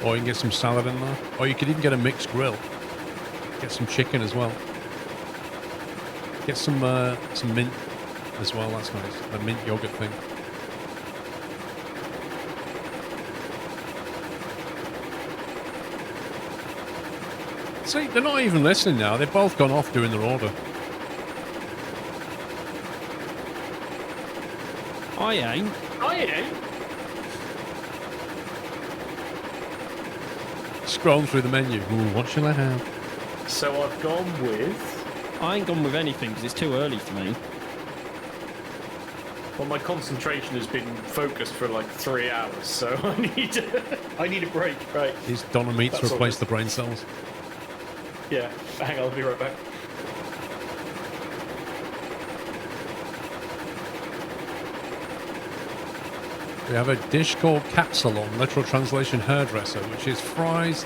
Or you can get some salad in there. Or you could even get a mixed grill. Get some chicken as well. Get some mint as well. That's nice. A mint yogurt thing. See, they're not even listening now. They've both gone off doing their order. I ain't. Scrolling through the menu. Ooh, what shall I have? So I've gone with... I ain't gone with anything because it's too early for me. Well, my concentration has been focused for like 3 hours, so I need a break. Right. These Donna meats That's replace all. the brain cells. Yeah. Hang on, I'll be right back. We have a dish called Capsalon, literal translation hairdresser, which is fries,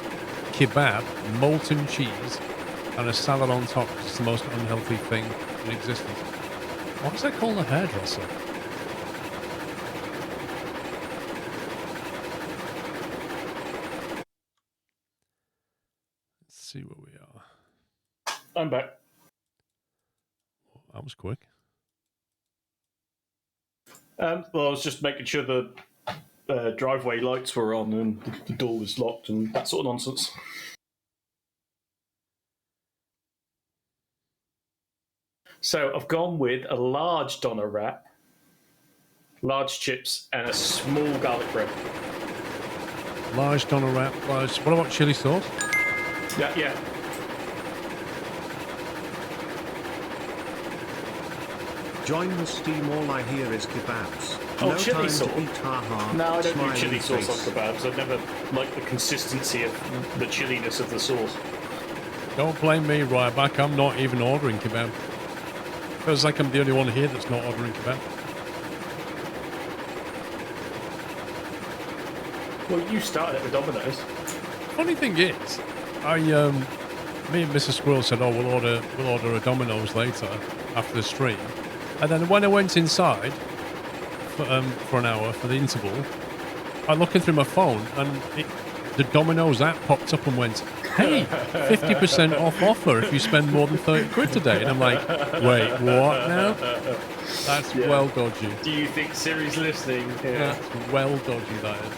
kebab, molten cheese, and a salad on top, which is the most unhealthy thing in existence. Why is that called a hairdresser? Let's see where we are. I'm back. That was quick. Well, I was just making sure the driveway lights were on and the door was locked and that sort of nonsense. So I've gone with a large doner wrap, large chips, and a small garlic bread. Large doner wrap, large. What about chili sauce? Yeah. Join the steam, all I hear is kebabs. Oh, No chili time sauce. to eat, haha. No, I don't do Smiley chili sauce face. on kebabs. I've never liked the consistency of the chilliness of the sauce. Don't blame me, Ryback. I'm not even ordering kebab. Feels like I'm the only one here that's not ordering kebab. Well, you started it with Domino's. Funny thing is, me and Mrs. Squirrel said, "Oh, we'll order a Domino's later after the stream." And then when I went inside for an hour for the interval, I looking through my phone and the Domino's app popped up and went, "Hey, 50% off offer if you spend more than 30 quid today." And I'm like, "Wait, what now?" That's well dodgy. Do you think Siri's listening? Yeah. That's well dodgy. That is.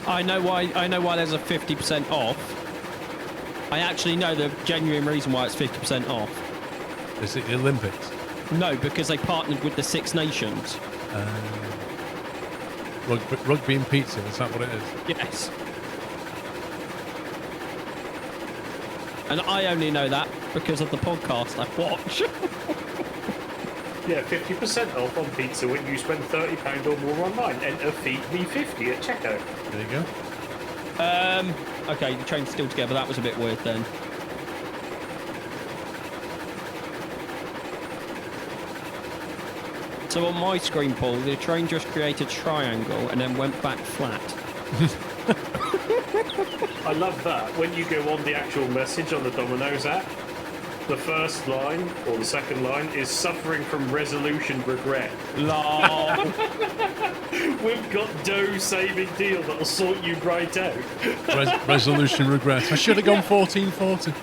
I know why there's a 50% off. I actually know the genuine reason why it's 50% off. Is it the Olympics? No, because they partnered with the Six Nations. Rugby and pizza, is that what it is? Yes. And I only know that because of the podcast I watch. Yeah, 50% off on pizza when you spend £30 or more online. Enter Feed Me 50 at checkout. There you go. Okay, the train's still together. That was a bit weird then. So on my screen, Paul, the train just created a triangle and then went back flat. I love that. When you go on the actual message on the Domino's app, the first line, or the second line, is suffering from resolution regret. Lol. We've got dough saving deal that'll sort you right out. Resolution regret. I should have gone 1440.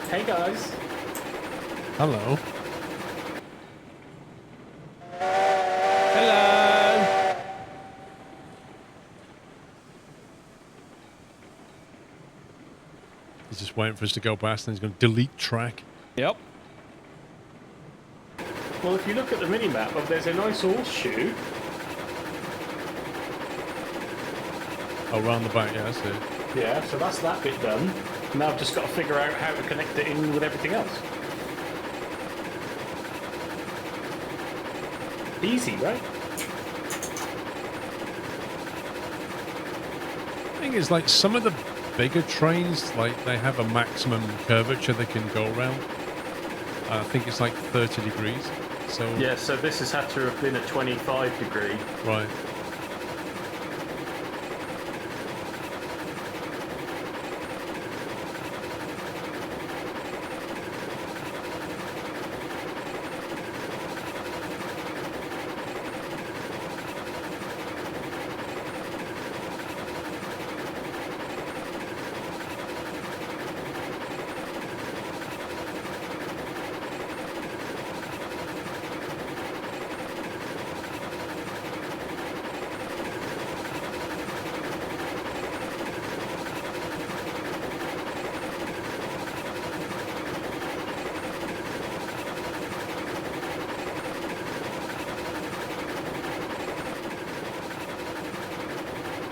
Hey guys. Hello. Hello. He's just waiting for us to go past and he's going to delete track. Yep. Well, if you look at the mini-map, there's a nice horseshoe. Oh, round the back, yeah, I see it. Yeah, so that's that bit done. Now I've just got to figure out how to connect it in with everything else. Easy, right? The thing is, like, some of the bigger trains, like, they have a maximum curvature they can go around. I think it's like 30 degrees. So Yeah, so this has had to have been a 25 degree. right.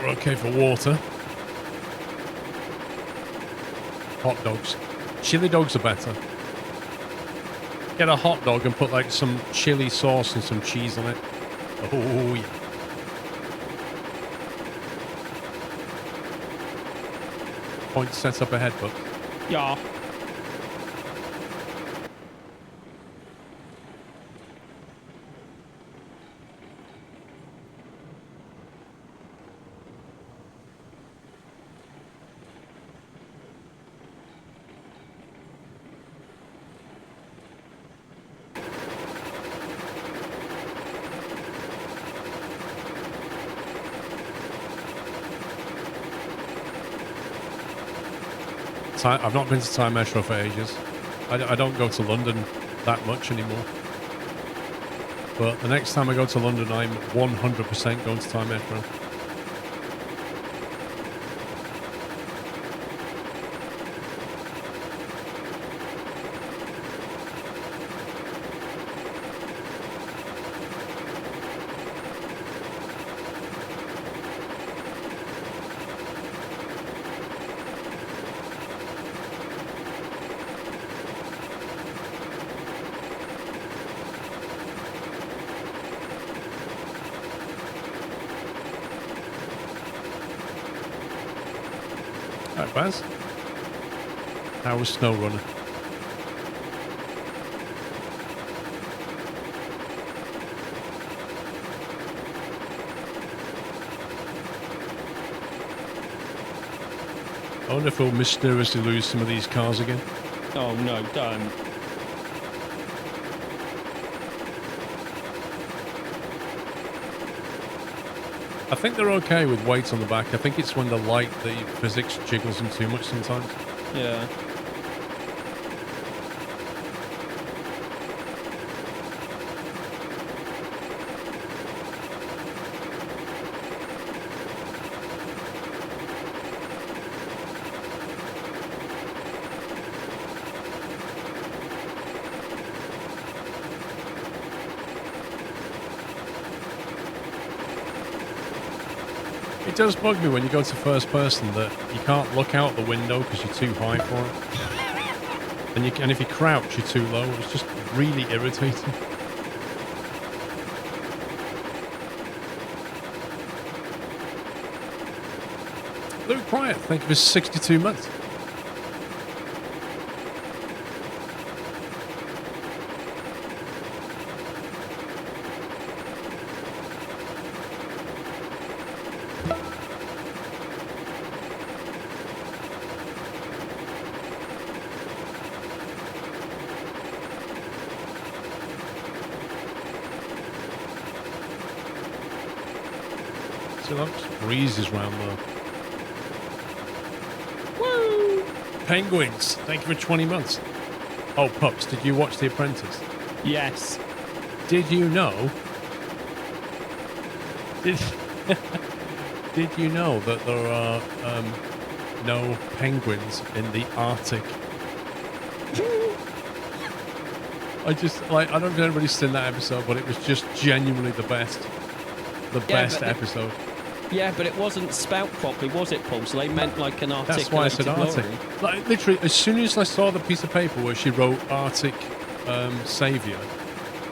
We're okay for water. Hot dogs. Chili dogs are better. Get a hot dog and put like some chili sauce and some cheese on it. Oh yeah. Point set up ahead, but Yeah. I've not been to Thai Metro for ages. I don't go to London that much anymore. But the next time I go to London, I'm 100% going to Thai Metro. Right, Baz. How was snow running? I wonder if we'll mysteriously lose some of these cars again. Oh no, don't. I think they're okay with weight on the back. I think it's when the light, the physics jiggles them too much sometimes. Yeah. It does bug me when you go to first person that you can't look out the window because you're too high for it. And if you crouch, you're too low. It's just really irritating. Luke Quiet, thank you for 62 months. See, that breezes round there. Woo! Penguins, thank you for 20 months. Oh, Pups, did you watch The Apprentice? Yes. Did you know? Did Did you know that there are no penguins in the Arctic? I don't know if anybody's seen that episode, but it was just genuinely the best. The best episode. Yeah, but it wasn't spelt properly, was it, Paul? So they meant like an articulated That's why I said Arctic. lorry. Like, literally, as soon as I saw the piece of paper where she wrote Arctic Saviour,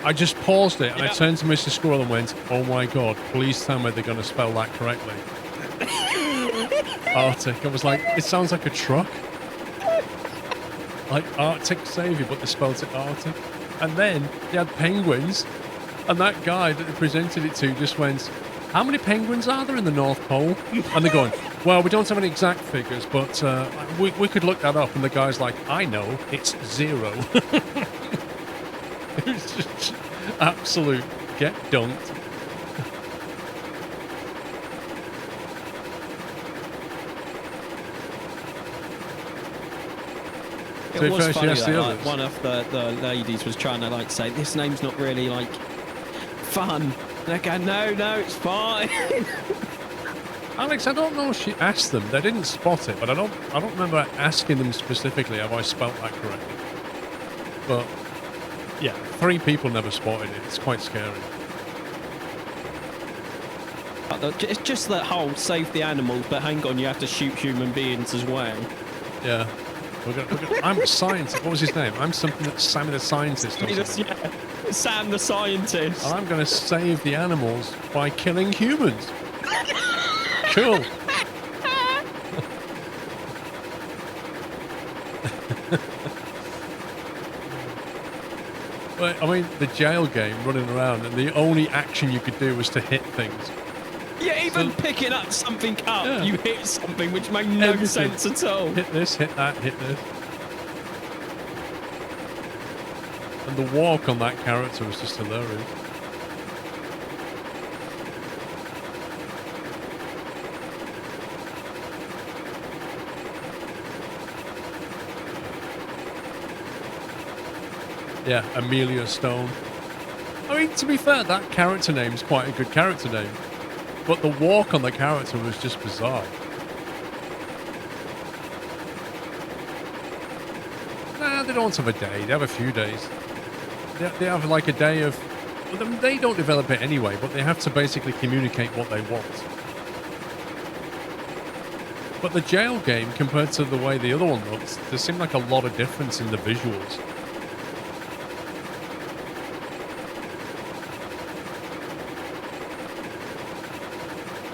I just paused it and I Yeah. turned to Mr. Squirrel and went, "Oh my god, please tell me they're going to spell that correctly." Arctic. I was like, it sounds like a truck. Like Arctic Saviour, but they spelled it Arctic. And then they had penguins, and that guy that they presented it to just went, "How many penguins are there in the North Pole?" And they're going, "Well, we don't have any exact figures, but we could look that up." And the guy's like, "I know, it's 0." It was just absolute get dunked. It To be was fair, she funny asked the though, like, others. one of the ladies was trying to like say this name's not really like fun. And they go, no, it's fine. Alex, I don't know if she asked them. They didn't spot it, but I don't remember asking them specifically have I spelt that correctly. But yeah, 3 people never spotted it. It's quite scary. It's just that whole save the animals, but hang on, you have to shoot human beings as well. Yeah. I'm a scientist. What was his name? I'm something that Sammy the scientist or something. Yeah, Sam the scientist. And I'm going to save the animals by killing humans. Cool. But, I mean, the jail game running around, and the only action you could do was to hit things. Yeah, even So- picking up something up, Yeah. you hit something which made no Everything. sense at all. Hit this, hit that, hit this. And the walk on that character was just hilarious. Yeah, Amelia Stone. I mean, to be fair, that character name's quite a good character name. But the walk on the character was just bizarre. Nah, they don't have a day. They have a few days. They have like a day of... Well, they don't develop it anyway, but they have to basically communicate what they want. But the jail game, compared to the way the other one looks, there seemed like a lot of difference in the visuals.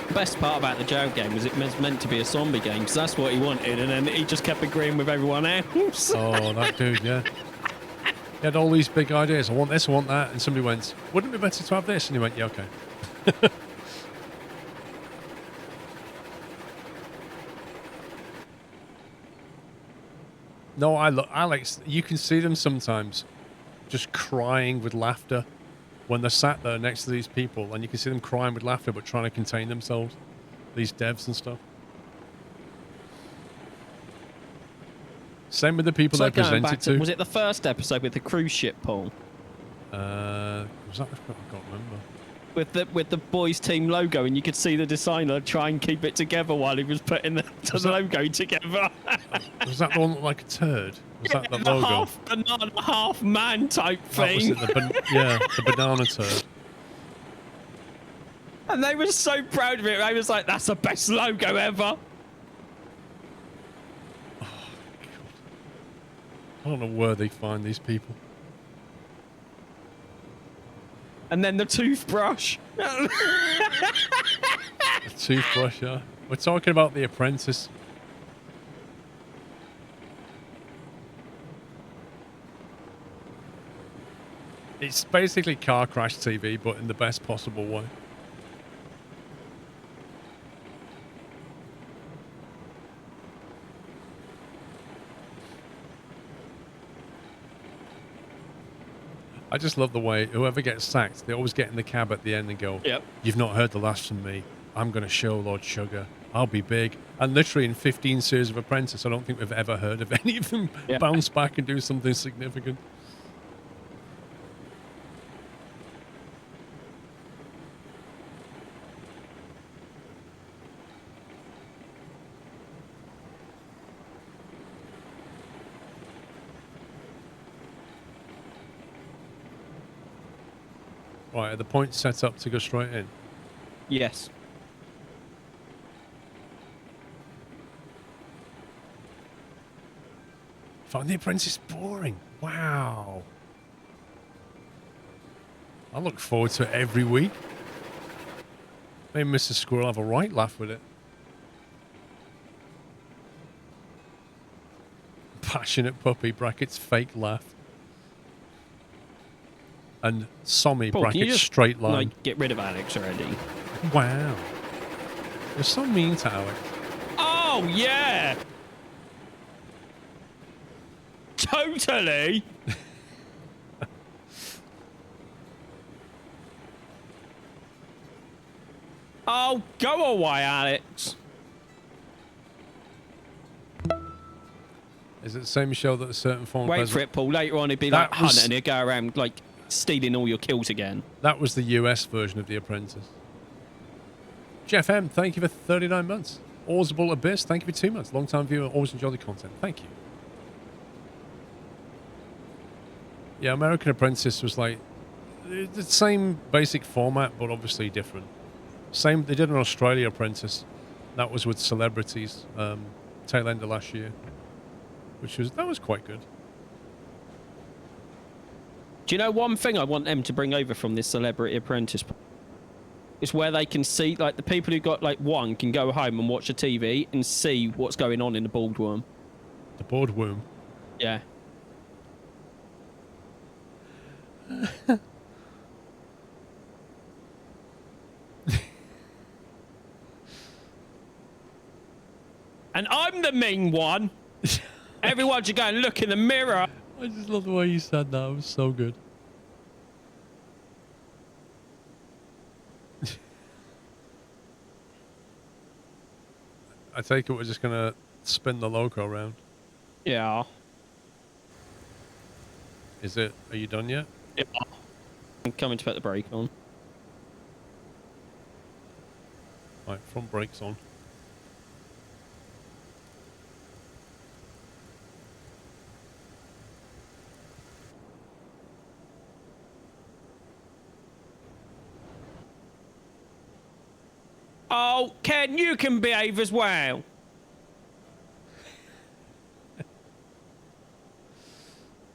The best part about the jail game was it was meant to be a zombie game, because that's what he wanted, and then he just kept agreeing with everyone else. Oh, that dude, yeah. He had all these big ideas. I want this, I want that. And somebody went, "Wouldn't it be better to have this?" And he went, "Yeah, okay." No, Alex, you can see them sometimes just crying with laughter when they're sat there next to these people, and you can see them crying with laughter but trying to contain themselves. These devs and stuff. Same with the people So they going presented back to. was it the first episode with the cruise ship, Paul? Was that? I can't remember. With the boys' team logo, and you could see the designer try and keep it together while he was putting the logo together. Was that the one that looked like a turd? Was that the the logo? half banana, half man type That was thing. it, the banana turd. And they were so proud of it. They was like, "That's the best logo ever." I don't know where they find these people. And then the toothbrush. A toothbrush, yeah. We're talking about The Apprentice. It's basically car crash TV, but in the best possible way. I just love the way whoever gets sacked, they always get in the cab at the end and go, Yep. "You've not heard the last from me. I'm going to show Lord Sugar. I'll be big." And literally in 15 series of Apprentice, I don't think we've ever heard of any of them bounce back and do something significant. Right, are the points set up to go straight in? Yes. Found The Apprentice boring. Wow. I look forward to it every week. Me and Mrs. Squirrel have a right laugh with it. Passionate puppy brackets fake laugh. And Sommy Paul, can you brackets just, straight line. like, get rid of Alex already? Wow. You're so mean to Alex. Oh, yeah! Totally! Oh, go away, Alex. Is it the same show that a certain form Wait of for it, Paul. Later on, he'd be That like was- hunting and he'd go around, like, stealing all your kills again. That was the US version of The Apprentice. Jeff M, thank you for 39 months. Audible Abyss, thank you for 2 months. Long-time viewer, always enjoy the content. Thank you. Yeah, American Apprentice was like the same basic format, but obviously different. Same, they did an Australia Apprentice. That was with celebrities, tail end of last year, that was quite good. Do you know one thing I want them to bring over from this Celebrity Apprentice? It's where they can see, like, the people who got, like, one can go home and watch the TV and see what's going on in the boardroom. The boardroom. Yeah. And I'm the mean one. Everyone should go and look in the mirror. I just love the way you said that. It was so good. I take it we're just going to spin the loco around. Yeah. Is it? Are you done yet? Yeah. I'm coming to put the brake on. Right, front brakes on. Oh, Ken, you can behave as well.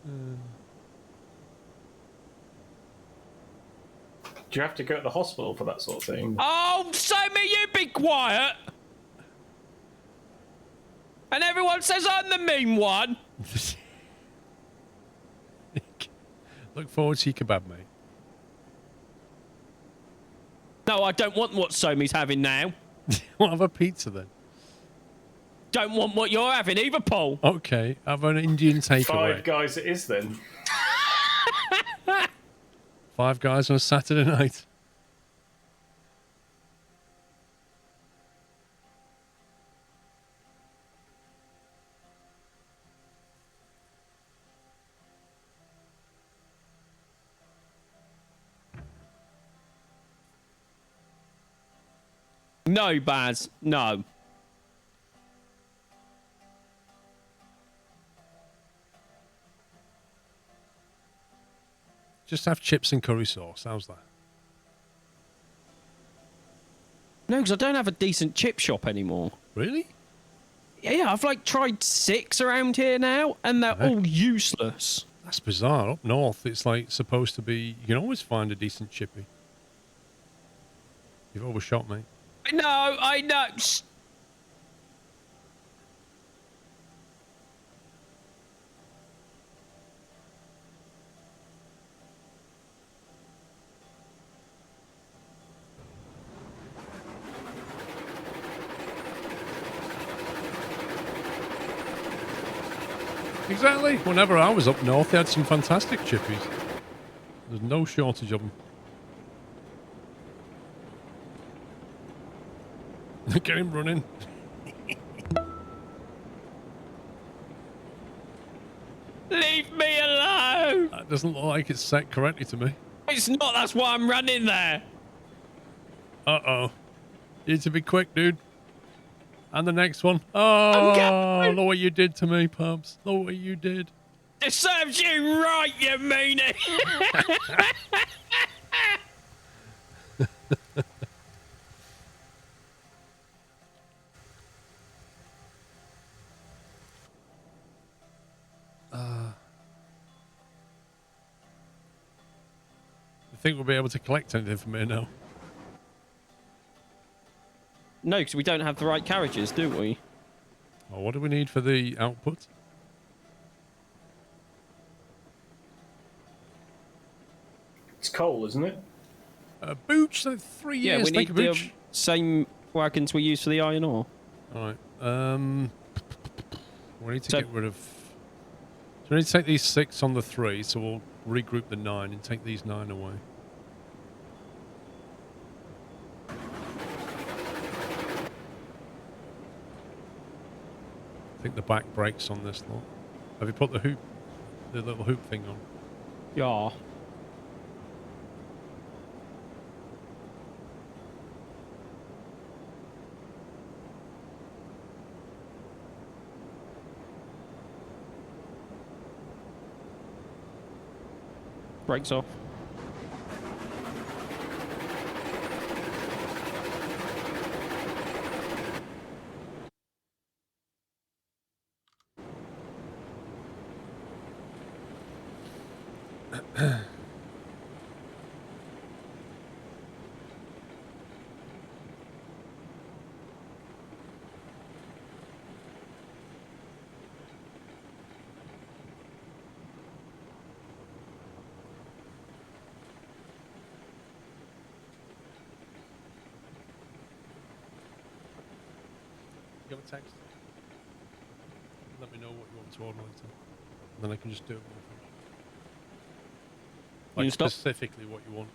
Do you have to go to the hospital for that sort of thing? Oh, Sammy, you be quiet. And everyone says I'm the mean one. Look forward to your kebab, mate. No, I don't want what Somi's having now. We'll have a pizza then. Don't want what you're having either, Paul. Okay, have an Indian takeaway. Five Guys it is then. Five Guys on a Saturday night. No, Baz, no. Just have chips and curry sauce. How's that? No, because I don't have a decent chip shop anymore. Really? Yeah, I've like tried 6 around here now, and they're Heck. all useless. That's bizarre. Up north, it's like supposed to be. You can always find a decent chippy. You've overshot, mate. I know. Exactly. Whenever I was up north, they had some fantastic chippies. There's no shortage of them. Get him running. Leave me alone. That doesn't look like it's set correctly to me. It's not. That's why I'm running there. Uh-oh. You need to be quick, dude. And the next one. Oh, look what you did to me, Pubs. Look what you did. It serves you right, you meanie. You think we'll be able to collect anything from here now? No, because we don't have the right carriages, do we? Oh, what do we need for the output? It's coal, isn't it? Booch, so 3 Yeah, years. we Thank need you, the Booch. same wagons we use for the iron ore. All right. We need to So- get rid of. So we need to take these 6 on the 3, so we'll regroup the 9 and take these 9 away. I think the back brakes on this lot. Have you put the little hoop thing on? Yeah. Brakes off. You have a text? Let me know what you want to order later. And then I can just do it. You can stop. Specifically what you want.